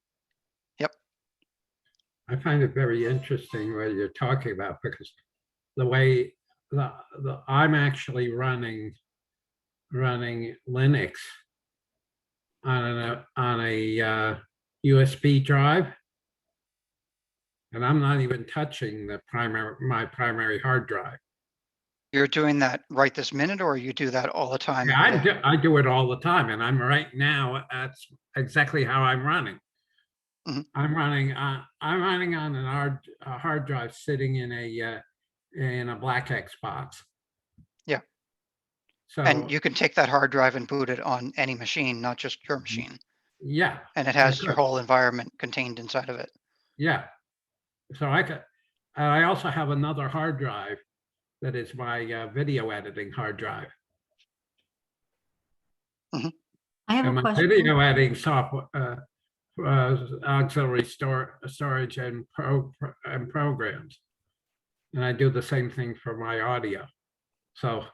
Yep. I find it very interesting what you're talking about, because the way I'm actually running Linux on a USB drive, and I'm not even touching my primary hard drive. You're doing that right this minute, or you do that all the time? Yeah, I do it all the time, and I'm right now. That's exactly how I'm running. Mhm. I'm running on a hard drive sitting in a black X box. Yeah. So, and you can take that hard drive and boot it on any machine, not just your machine. yeah, And it has your could. whole environment contained inside of it. Yeah. So I also have another hard drive that is my video editing hard drive. I have And a my question. video editing software, auxiliary storage and programs. And I do the same thing for my audio. So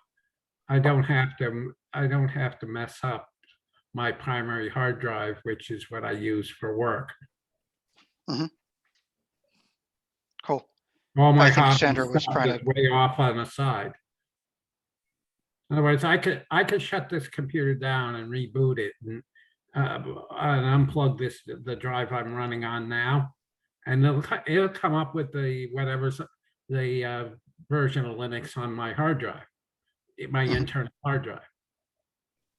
I don't have to mess up my primary hard drive, which is what I use for work. Mhm. Cool. All my I think hobby Sandra was stuff trying is to. way off on the side. In other words, I could shut this computer down and reboot it and unplug the drive I'm running on now, and it'll come up with the whatever's the version of Linux on my hard drive, my internal hard drive.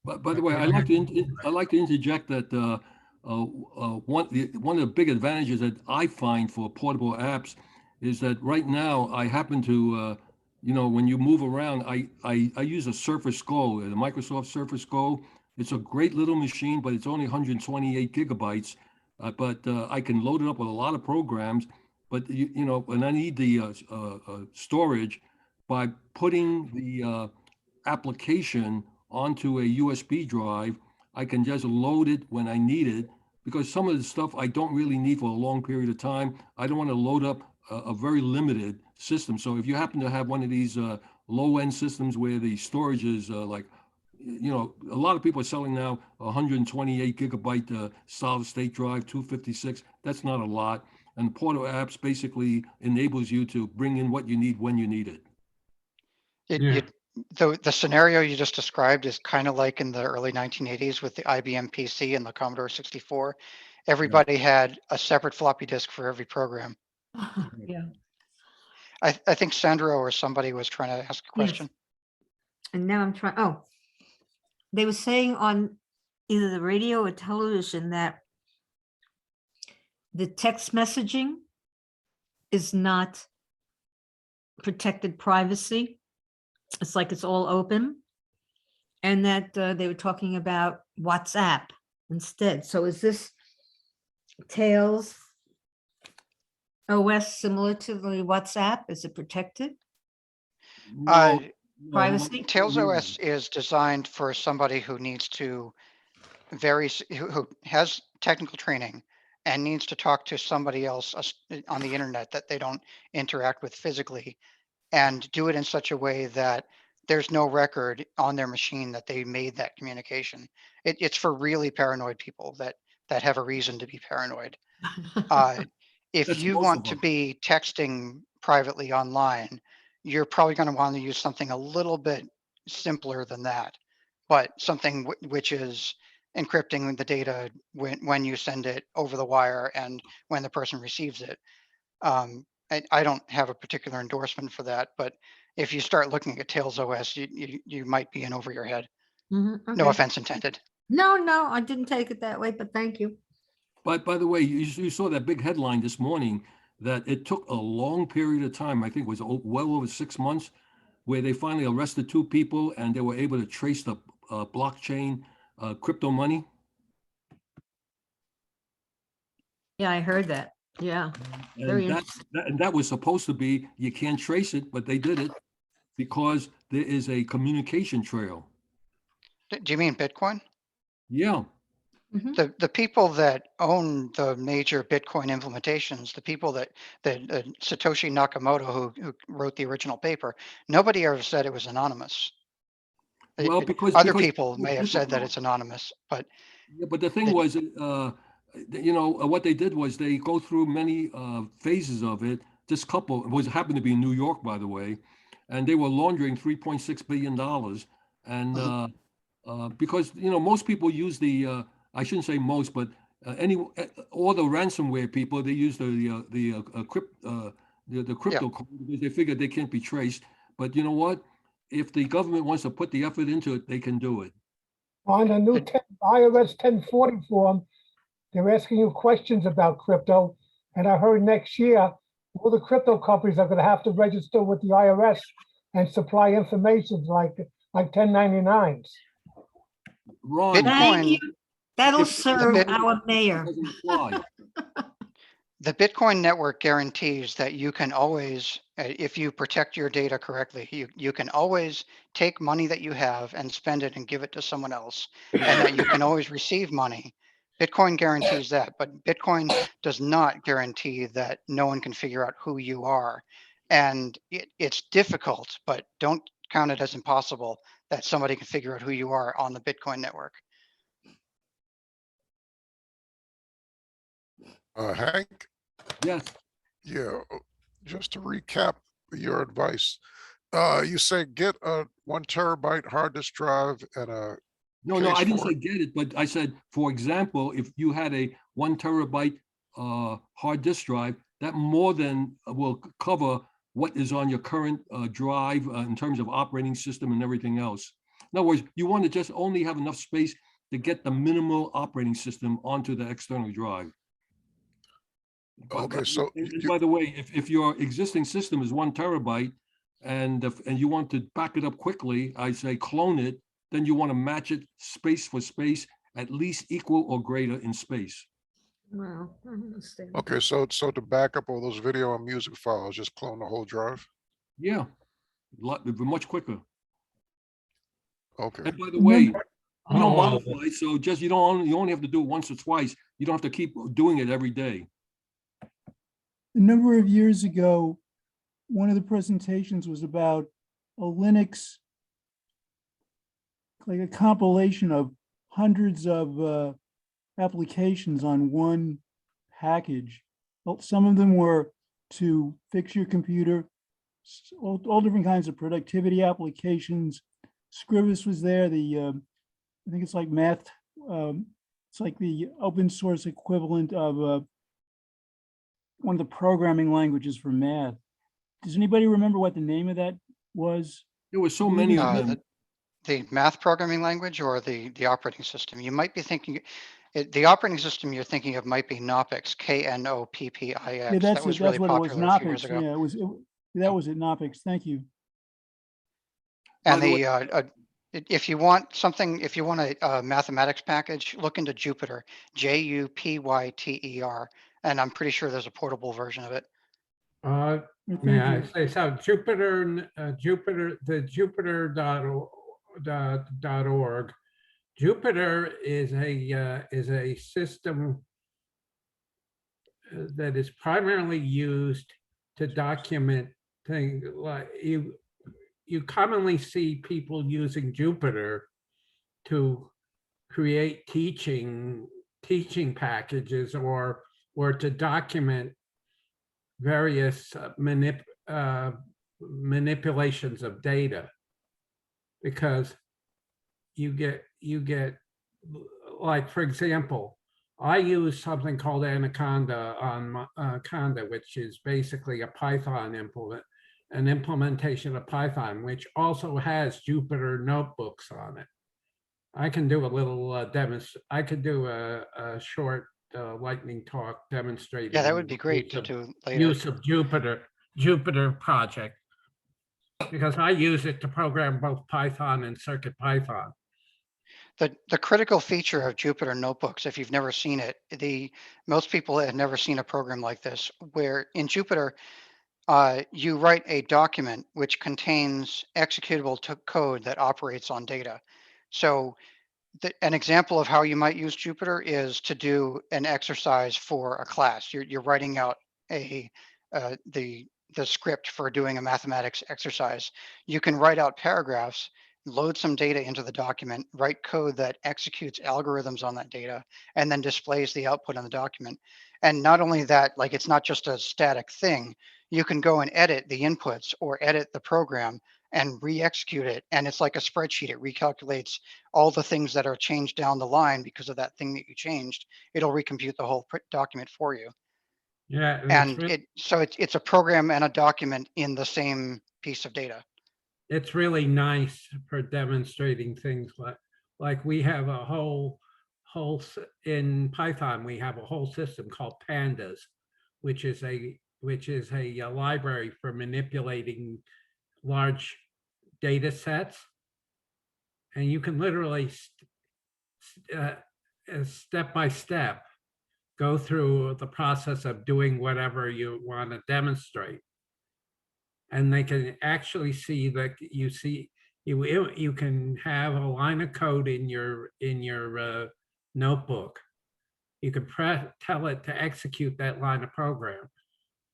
But by the way, I like to interject that one of the big advantages that I find for portable apps is that right now I happen to when you move around, I use a Surface Go, the Microsoft Surface Go. It's a great little machine, but it's only 128 gigabytes. But I can load it up with a lot of programs. But when I need the storage, by putting the application onto a USB drive, I can just load it when I need it, because some of the stuff I don't really need for a long period of time. I don't want to load up a very limited system. So if you happen to have one of these low-end systems where the storage is like, a lot of people are selling now 128 gigabyte solid state drive, 256. That's not a lot. And portable apps basically enables you to bring in what you need when you need it. The scenario you just described is kind of like in the early 1980s with the IBM PC and the Commodore 64. Everybody had a separate floppy disk for every program. Yeah. I think Sandro or somebody was trying to ask a Yes. question. And now I'm trying, oh. They were saying on either the radio or television that the text messaging is not protected privacy. It's like it's all open. And that they were talking about WhatsApp instead. So is this Tails OS similar to the WhatsApp? Is it protected? Uh, Privacy? Tails OS is designed for somebody who needs to who has technical training and needs to talk to somebody else on the internet that they don't interact with physically, and do it in such a way that there's no record on their machine that they made that communication. It's for really paranoid people that have a reason to be paranoid. If That's you most want of to them. be texting privately online, you're probably going to want to use something a little bit simpler than that, but something which is encrypting the data when you send it over the wire and when the person receives it. I don't have a particular endorsement for that, but if you start looking at Tails OS, you might be in over your head. Mhm, No okay. offense intended. No, I didn't take it that way, but thank you. But by the way, you saw that big headline this morning that it took a long period of time, I think it was well over 6 months, where they finally arrested 2 people and they were able to trace the blockchain crypto money. Yeah, I heard that. Yeah. Very And interesting. that was supposed to be, you can't trace it, but they did it because there is a communication trail. Do you mean Bitcoin? Yeah, Mhm. The people that own the major Bitcoin implementations, the people that Satoshi Nakamoto, who wrote the original paper, nobody ever said it was anonymous. well, because Other because people it was may have said that difficult. it's anonymous, but Yeah, but the thing was, what they did was they go through many phases of it. This couple happened to be in New York, by the way, and they were laundering $3.6 billion. And because most people use I shouldn't say most, but all the ransomware people, they use the crypto code because they figure they can't be traced. But you know what? If the government wants to put the effort into it, they can do it. On the new iOS 1040 form, they're asking you questions about crypto. And I heard next year, all the crypto companies are going to have to register with the IRS and supply information like 1099s. Ron, Thank you. Bitcoin, That'll if- serve if- our mayor. doesn't apply. the Bitcoin network guarantees that you can always, if you protect your data correctly, you can always take money that you have and spend it and give it to someone else, and that you can always receive money. Bitcoin guarantees that, but Bitcoin does not guarantee that no one can figure out who you are. And it's difficult, but don't count it as impossible that somebody can figure out who you are on the Bitcoin network. Hank, Yes. yeah, just to recap your advice, you say get a 1 terabyte hard disk drive and a No, case I didn't for say it. get it, but I said, for example, if you had a 1 terabyte hard disk drive, that more than will cover what is on your current drive in terms of operating system and everything else. In other words, you want to just only have enough space to get the minimal operating system onto the external drive. Okay, so And by the way, if your existing system is 1 terabyte and you want to back it up quickly, I say clone it. Then you want to match it space for space, at least equal or greater in space. Well, I understand. okay, so to back up all those video and music files, just clone the whole drive. Yeah, much quicker. Okay, And by the way, we don't Oh, modify, so just you only have to do it once or twice. You don't have to keep doing it every day. A number of years ago, one of the presentations was about a Linux, like a compilation of hundreds of applications on one package. Well, some of them were to fix your computer, all different kinds of productivity applications. Scribus was there, I think it's like math, it's like the open source equivalent of one of the programming languages for math. Does anybody remember what the name of that was? There were so many of Uh, them. The math programming language or the operating system? You might be thinking, the operating system you're thinking of might be Knoppix, Knoppix. Yeah, That that's was it. really That's what it was. popular a few years Knoppix. ago. Yeah, that was it. Knoppix. Thank you. And By the if you want something, if you want a mathematics package, look into Jupyter, Jupyter. And I'm pretty sure there's a portable version of it. May Thank I you. say so? Jupyter, the Jupyter.org. Jupyter is a system that is primarily used to document things like you commonly see people using Jupyter to create teaching packages or to document various manipulations of data, because you get like, for example, I use something called Anaconda on Conda, which is basically a Python implementation of Python, which also has Jupyter notebooks on it. I can do a little I could do a short lightning talk demonstrating. Yeah, that would be great to do later. Use of Jupyter project, because I use it to program both Python and CircuitPython. The critical feature of Jupyter notebooks, if you've never seen it, most people have never seen a program like this, where in Jupyter, you write a document which contains executable code that operates on data. So an example of how you might use Jupyter is to do an exercise for a class. You're writing out the script for doing a mathematics exercise. You can write out paragraphs, load some data into the document, write code that executes algorithms on that data, and then displays the output on the document. And not only that, like, it's not just a static thing. You can go and edit the inputs or edit the program and re-execute it. And it's like a spreadsheet. It recalculates all the things that are changed down the line because of that thing that you changed. It'll recompute the whole document for you. Yeah, And it's a program and a document in the same piece of data. it's really nice for demonstrating things like we have a whole in Python, we have a whole system called pandas, which is a library for manipulating large data sets. And you can literally step by step go through the process of doing whatever you want to demonstrate. And they can actually see that you can have a line of code in your notebook. You can tell it to execute that line of program.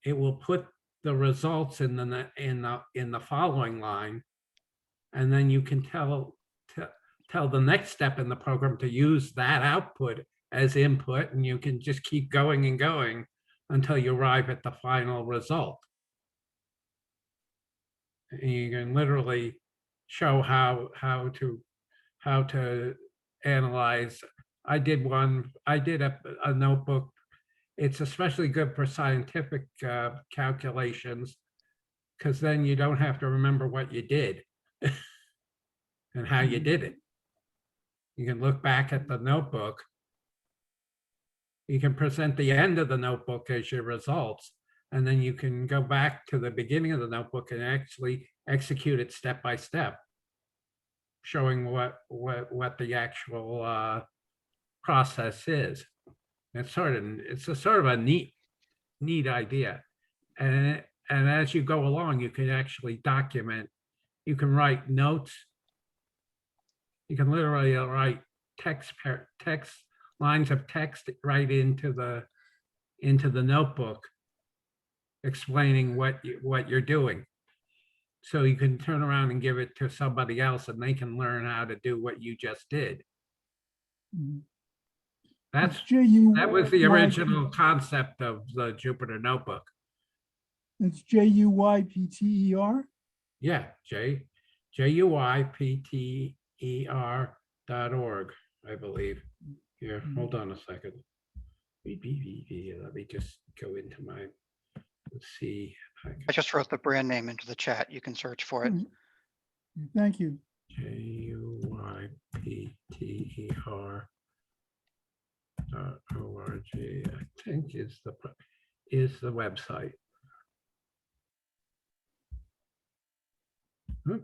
It will put the results in the following line, and then you can tell the next step in the program to use that output as input, and you can just keep going and going until you arrive at the final result. And you can literally show how to analyze. I did a notebook. It's especially good for scientific calculations, because then you don't have to remember what you did and how you did it. You can look back at the notebook. You can present the end of the notebook as your results, and then you can go back to the beginning of the notebook and actually execute it step by step, showing what the actual process is. It's a sort of a neat idea, and as you go along, you can actually document. You can write notes. You can literally write text lines of text right into the notebook, explaining what you're doing. So you can turn around and give it to somebody else, and they can learn how to do what you just did. That was the original concept of the Jupyter notebook. It's JUYPTER. Yeah, JUYPTER.org, I believe. Here, hold on a second. Let me just go into my, let's see. I just wrote the brand name into the chat. You can search for it. Thank you. JUYPTER.org, I think is the website.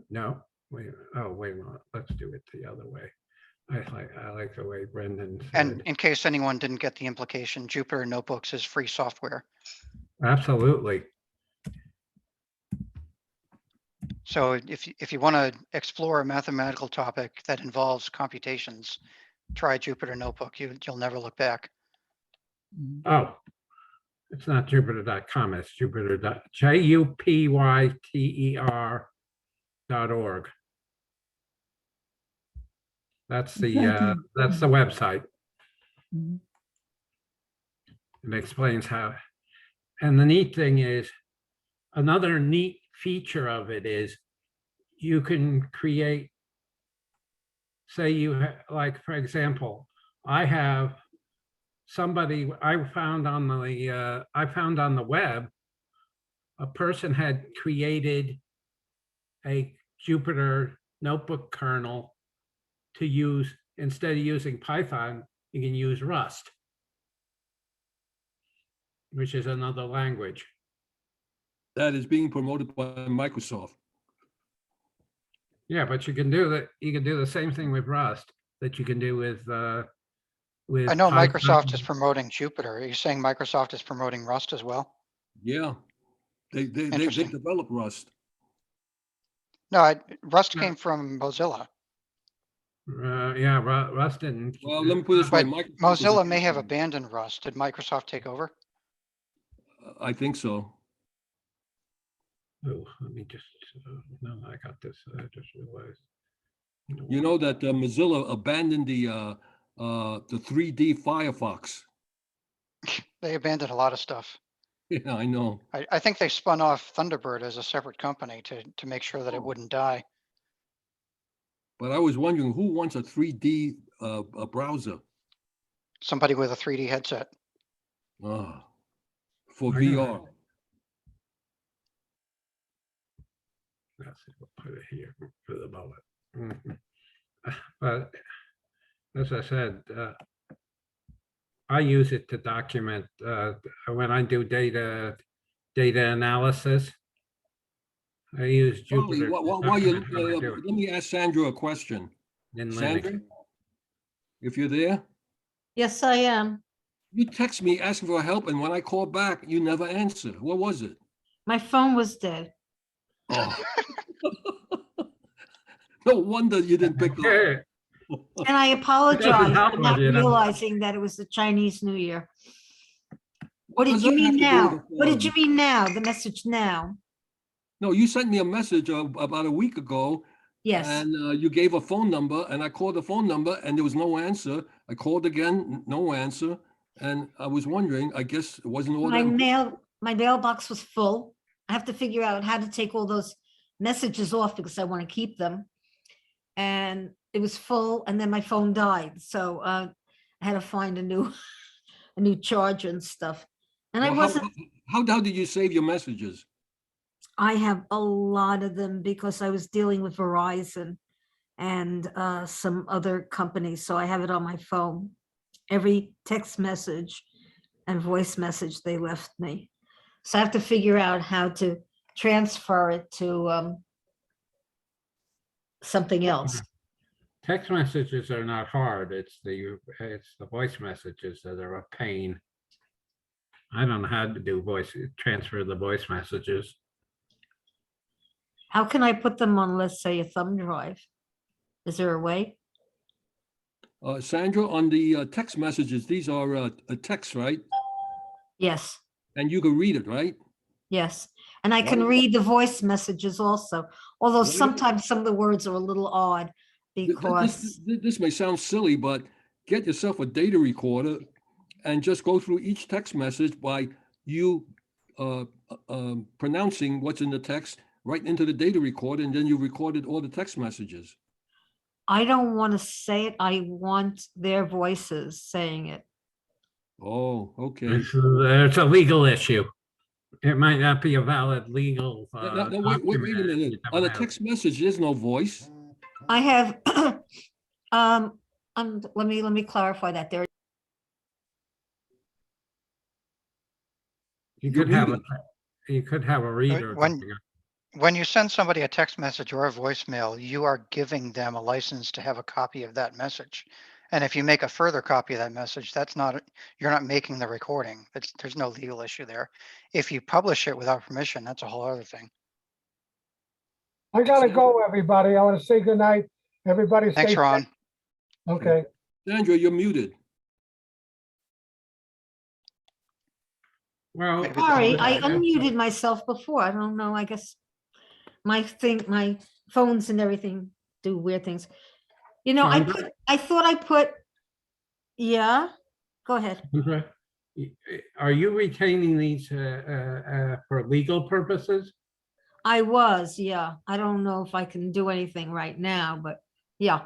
No, wait, oh, wait a minute, let's do it the other way. I like the way Brendan And said. in case anyone didn't get the implication, Jupyter Notebooks is free software. Absolutely. So if you want to explore a mathematical topic that involves computations, try Jupyter Notebook. You'll never look back. Oh, it's not Jupyter.com, it's JUPYTER.org. That's Thank you. that's the website. Mhm. It explains how, and the neat thing is, another neat feature of it is you can create, say like, for example, I have somebody I found on the web, a person had created a Jupyter notebook kernel to use, instead of using Python, you can use Rust, which is another language. That is being promoted by Microsoft. Yeah, but you can do that. You can do the same thing with Rust that you can do with I know Python. Microsoft is promoting Jupyter. Are you saying Microsoft is promoting Rust as well? Yeah, they Interesting. developed Rust. No, Rust No. came from Mozilla, Yeah, Rust didn't. Well, let me put it this way. but Microsoft is Mozilla a- may have abandoned Rust. Did Microsoft take over? I think so. Oh, let me just. No, I got this. I just realized. You know that Mozilla abandoned the 3D Firefox. They abandoned a lot of stuff. Yeah, I know. I think they spun off Thunderbird as a separate company to make sure that it wouldn't die. But I was wondering who wants a 3D browser Somebody with a 3D headset. for I know. VR. Let's see, we'll put it here for the moment. But as I said, I use it to document when I do data analysis. I use Charlie, Jupyter. to while you, document when I do it let me ask Sandra a question. in Linux. Sandra, if you're there, Yes, I am. you text me asking for help, and when I call back, you never answer. What was it? My phone was dead. Oh. No wonder you didn't pick it up. Yeah, And I apologize help for not when you don't- realizing that it was the Chinese New Year. What does did you that have mean to do with now? the What did you phone? mean now? The message now? No, you sent me a message about a week ago, Yes. and you gave a phone number, and I called the phone number, and there was no answer. I called again, no answer, and I was wondering, I guess it wasn't all that important. My mailbox was full. I have to figure out how to take all those messages off because I want to keep them. And it was full, and then my phone died. So I had to find a new charger and stuff. And I Well, wasn't, how did you save your messages? I have a lot of them because I was dealing with Verizon and some other companies. So I have it on my phone. Every text message and voice message they left me. So I have to figure out how to transfer it to something else. Text messages are not hard. It's the voice messages that are a pain. I don't know how to do transfer the voice messages. How can I put them on, let's say, a thumb drive? Is there a way? Sandra, on the text messages, these are a text, right? Yes, And you can read it, right? yes. And I can read the voice messages also, although Why don't- sometimes some of the words are a little odd because, This may sound silly, but get yourself a data recorder and just go through each text message by you pronouncing what's in the text right into the data recorder, and then you recorded all the text messages. I don't want to say it. I want their voices saying it. Oh, okay. It's a legal issue. It might not be a valid legal. No, wait a document if minute. you don't On a have it. text message, there's no voice. I have, let me clarify that. There, You You're could have, muted. you could have a reader. when- doing it. When you send somebody a text message or a voicemail, you are giving them a license to have a copy of that message. And if you make a further copy of that message, that's not, you're not making the recording. There's no legal issue there. If you publish it without permission, that's a whole other thing. I gotta go, everybody. I want to say goodnight. Everybody stay Thanks, safe. Ron. Okay. Sandra, you're muted. Well. Maybe sorry, the- I unmuted myself before. I don't know. I guess my phones and everything do weird things. You know, Sandra? I thought I put, yeah, go ahead. Sandra, are you retaining these for legal purposes? I was, yeah. I don't know if I can do anything right now, but yeah.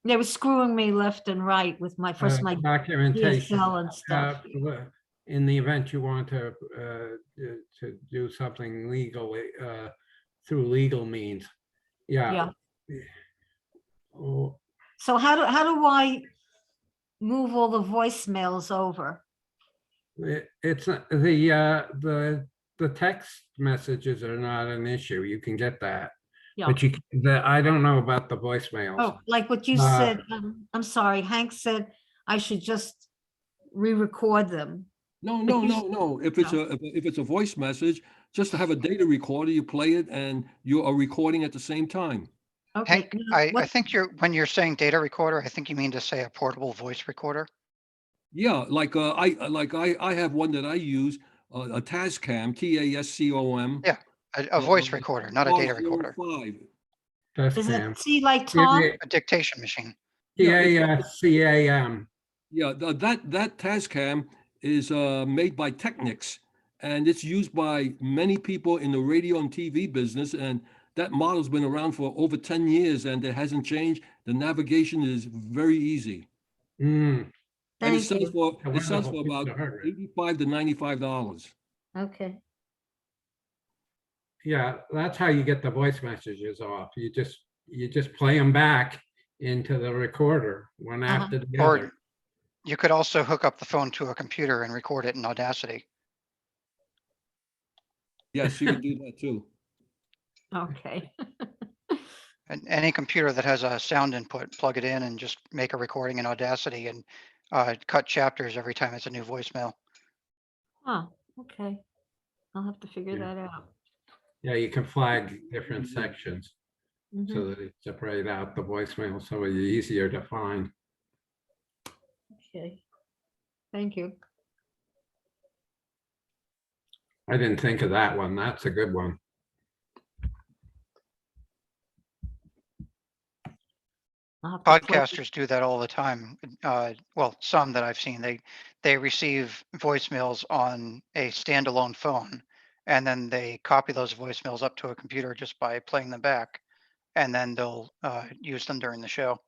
They were screwing me left and right with my my Documentation. DSL and stuff. In the event you want to do something legally, through legal means. Yeah. Oh, So how do I move all the voicemails over? it's the text messages are not an issue. You can get that. Yeah. But I don't know about the voicemails. Oh, like what you said, I'm sorry, Hank said I should just re-record them. No. If it's a voice message, just to have a data recorder, you play it and you are recording at the same time. Okay. Hank, now I what- think when you're saying data recorder, I think you mean to say a portable voice recorder. Yeah, like I have one that I use, a Tascam, TASCOM. Yeah, a voice recorder, not a data recorder. 505. That's Is Cam. it C like Tom? A dictation machine. TASCAM. Yeah, that Tascam is made by Technics, and it's used by many people in the radio and TV business, and that model's been around for over 10 years and it hasn't changed. The navigation is very easy. Mm. And it Thank sells you. for about $85 to $95. Okay. Yeah, that's how you get the voice messages off. You just play them back into the recorder, one after the Or other. you could also hook up the phone to a computer and record it in Audacity. Yes, you can do that too. Okay. And any computer that has a sound input, plug it in and just make a recording in Audacity and cut chapters every time it's a new voicemail. Oh, okay. I'll have to figure Yeah. that out. Yeah, you can flag different sections Mhm. so that it separate out the voicemail, so it's easier to find. Okay. Thank you. I didn't think of that one. That's a good one. I'll have to play- Podcasters do that all the time. Well, some that I've seen, they receive voicemails on a standalone phone, and then they copy those voicemails up to a computer just by playing them back, and then they'll use them during the show.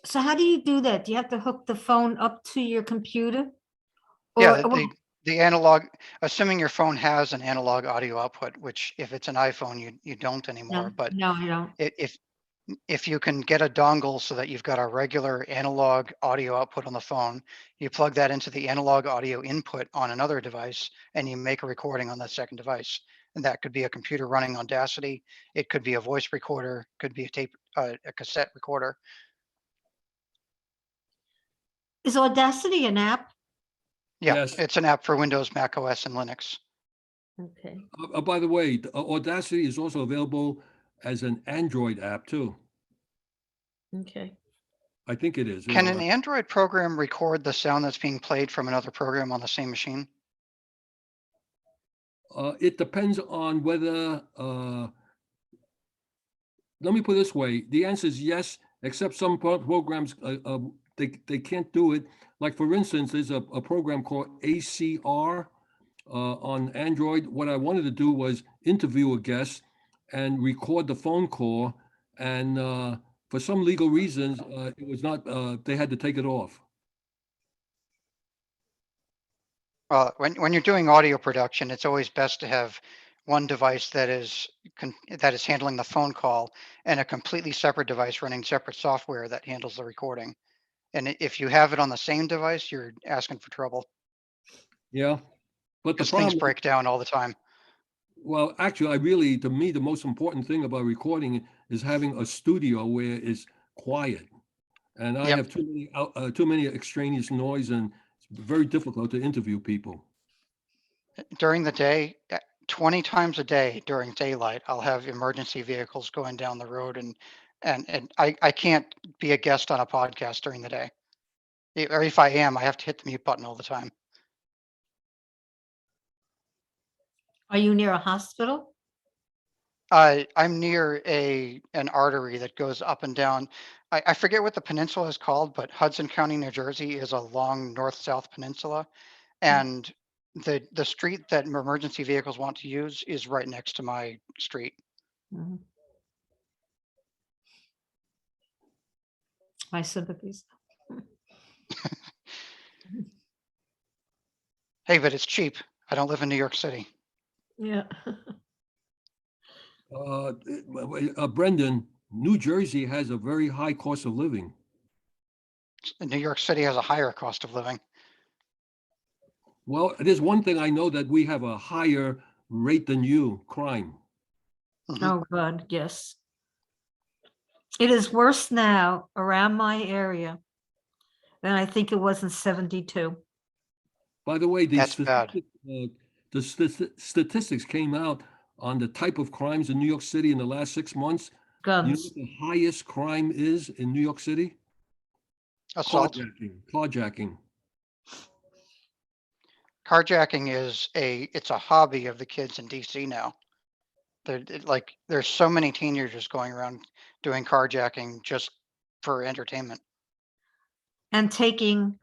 So how do you do that? Do you have to hook the phone up to your computer? Yeah, Or- the analog, assuming your phone has an analog audio output, which if it's an iPhone, you don't anymore, No, but no, I don't. if you can get a dongle so that you've got a regular analog audio output on the phone, you plug that into the analog audio input on another device and you make a recording on that second device. And that could be a computer running Audacity. It could be a voice recorder, could be a cassette recorder. Is Audacity an app? Yeah, Yes. it's an app for Windows, Mac OS, and Linux. Okay. By the way, Audacity is also available as an Android app too. Okay. I think it is. Can an Android program record the sound that's being played from another program on the same machine? It depends on whether, let me put it this way, the answer is yes, except some programs they can't do it. Like, for instance, there's a program called ACR on Android. What I wanted to do was interview a guest and record the phone call. And for some legal reasons, it was not, they had to take it off. Well, when you're doing audio production, it's always best to have one device that is handling the phone call and a completely separate device running separate software that handles the recording. And if you have it on the same device, you're asking for trouble Yeah. But the because things problem, break down all the time. well, actually, to me, the most important thing about recording is having a studio where it's quiet. And I Yep. have too many extraneous noise, and it's very difficult to interview people. During the day, 20 times a day during daylight, I'll have emergency vehicles going down the road, and I can't be a guest on a podcast during the day. Or if I am, I have to hit the mute button all the time. Are you near a hospital? I'm near an artery that goes up and down. I forget what the peninsula is called, but Hudson County, New Jersey is a long north-south peninsula. And the street that emergency vehicles want to use is right next to my street. Mhm. My sympathies. Hey, but it's cheap. I don't live in New York City. Yeah. Brendan, New Jersey has a very high cost of living. New York City has a higher cost of living. Well, there's one thing I know, that we have a higher rate than you, crime. Mhm. Oh, God, yes. It is worse now around my area than I think it was in 72. By the way, That's bad. the statistics came out on the type of crimes in New York City in the last 6 months. You know Guns. what the highest crime is in New York City? Assault. Carjacking. Carjacking is it's a hobby of the kids in DC now. There's so many teenagers going around doing carjacking just for entertainment. And taking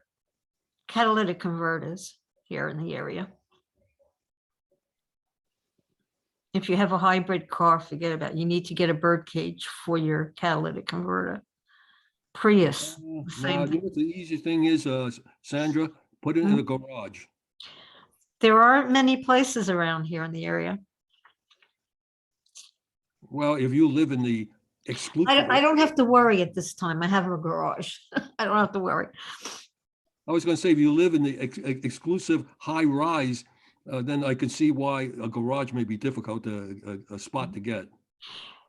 catalytic converters here in the area. If you have a hybrid car, forget about it. You need to get a bird cage for your catalytic converter. Prius, the Now, same you know thing. what the easiest thing is, Sandra? Put it in a garage. There aren't many places around here in the area. Well, if you live in the exclusive, I don't have to worry at this time. I have a garage. I don't have to worry. I was going to say, if you live in the exclusive high rise, then I could see why a garage may be difficult, a spot to get.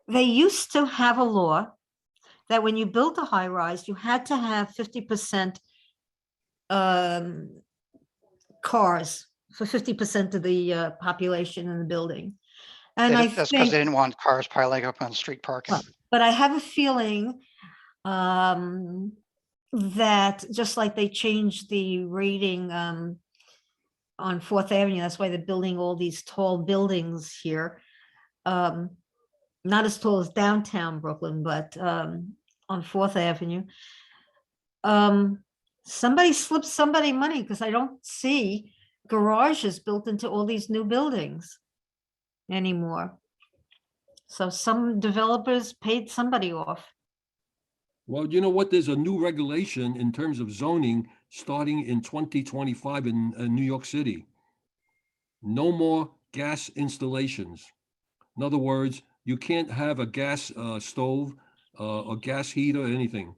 They used to have a law that when you built a high rise, you had to have 50% cars for 50% of the population in the building. And I That's because they think, didn't want cars piling up on street parking. but I have a feeling that just like they changed the rating on 4th Avenue, that's why they're building all these tall buildings here. Not as tall as downtown Brooklyn, but on 4th Avenue. Somebody slipped somebody money because I don't see garages built into all these new buildings anymore. So some developers paid somebody off. Well, you know what? There's a new regulation in terms of zoning starting in 2025 in New York City. No more gas installations. In other words, you can't have a gas stove or gas heater or anything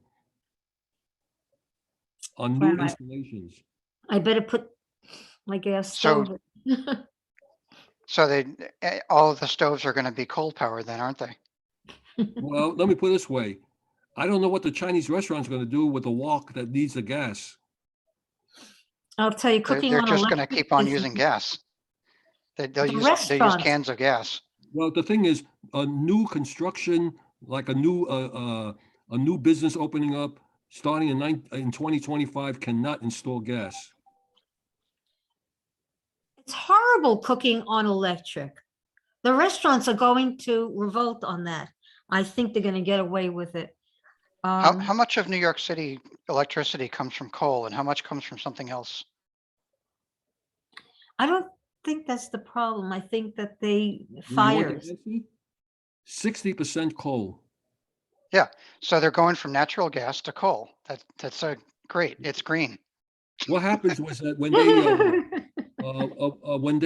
on new Right. installations. I better put my gas So- stove. So all of the stoves are going to be coal powered then, aren't they? Well, let me put it this way. I don't know what the Chinese restaurant's going to do with the wok that needs the gas. I'll tell you, cooking They're on just going to electric keep on is- using gas. They'll The use restaurants- cans of gas. Well, the thing is, a new construction, like a new business opening up, starting in 2025, cannot install gas. It's horrible cooking on electric. The restaurants are going to revolt on that. I think they're going to get away with it. How much of New York City electricity comes from coal and how much comes from something else? I don't think that's the problem. I think that they fires. 60% coal. So they're going from natural gas to coal. That's great. It's green. What happens was that when they,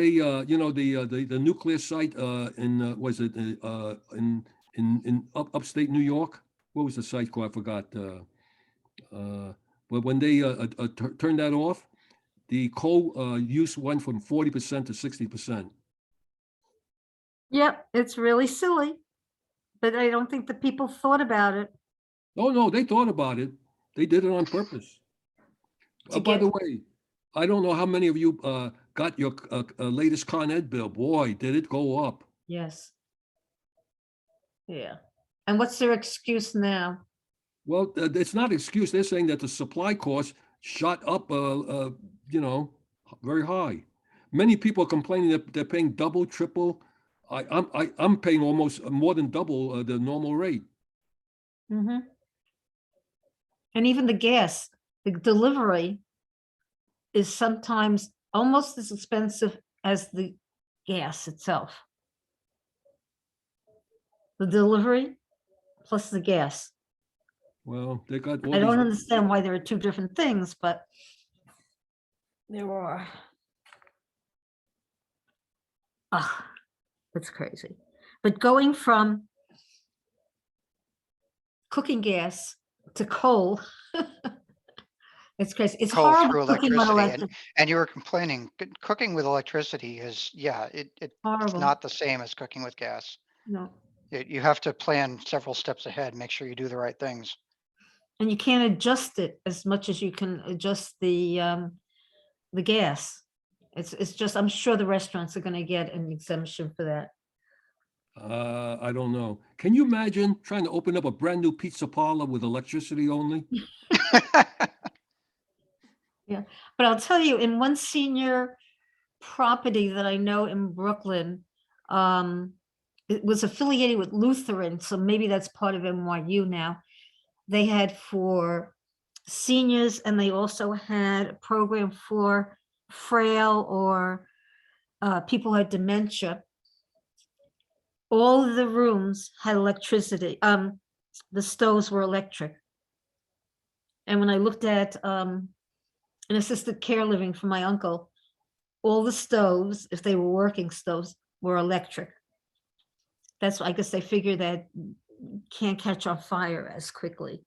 you know, the nuclear site in was it in upstate New York? What was the site called? I forgot. But when they turned that off, the coal use went from 40% to 60%. Yep, it's really silly, but I don't think the people thought about it. Oh, no, they thought about it. They did it on purpose. To By the get- way, I don't know how many of you got your latest Con Ed bill. Boy, did it go up. Yes. Yeah. And what's their excuse now? Well, it's not an excuse. They're saying that the supply costs shot up, you know, very high. Many people are complaining that they're paying double, triple. I'm paying almost more than double the normal rate. Mm-hmm. And even the gas, the delivery is sometimes almost as expensive as the gas itself. The delivery plus the gas. Well, they got. all I don't these- understand why there are two different things, but there are. Ah, it's crazy. But going from cooking gas to coal, it's crazy. It's Coal horrible through cooking on electricity. electric. And you were complaining, cooking with electricity is, yeah, it's Horrible. not the same as cooking with gas. No, You have to plan several steps ahead, make sure you do the right things. and you can't adjust it as much as you can adjust the gas. It's just, I'm sure the restaurants are gonna get an exemption for that. I don't know. Can you imagine trying to open up a brand new pizza parlor with electricity only? But I'll tell you, in one senior property that I know in Brooklyn, it was affiliated with Lutheran, so maybe that's part of NYU now. They had for seniors, and they also had a program for frail or people who had dementia. All of the rooms had electricity. The stoves were electric. And when I looked at an assisted care living for my uncle, all the stoves, if they were working stoves, were electric. That's, I guess they figure that can't catch on fire as quickly.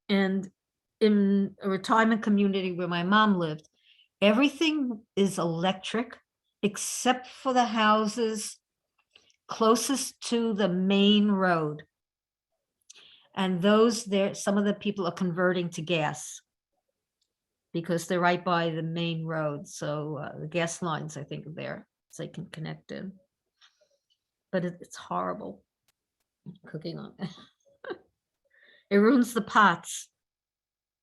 And in a retirement community where my mom lived, everything is electric except for the houses closest to the main road. And those there, some of the people are converting to gas because they're right by the main road. So the gas lines, I think, are there, so they can connect in. But it's horrible cooking on it. It ruins the pots.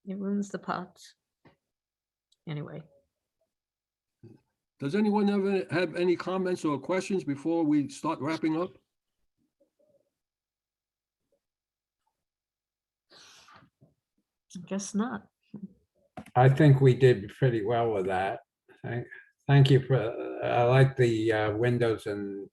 It ruins the pots. Anyway. Does anyone have any comments or questions before we start wrapping up? I guess not. I think we did pretty well with that. Thank you for, I like the windows and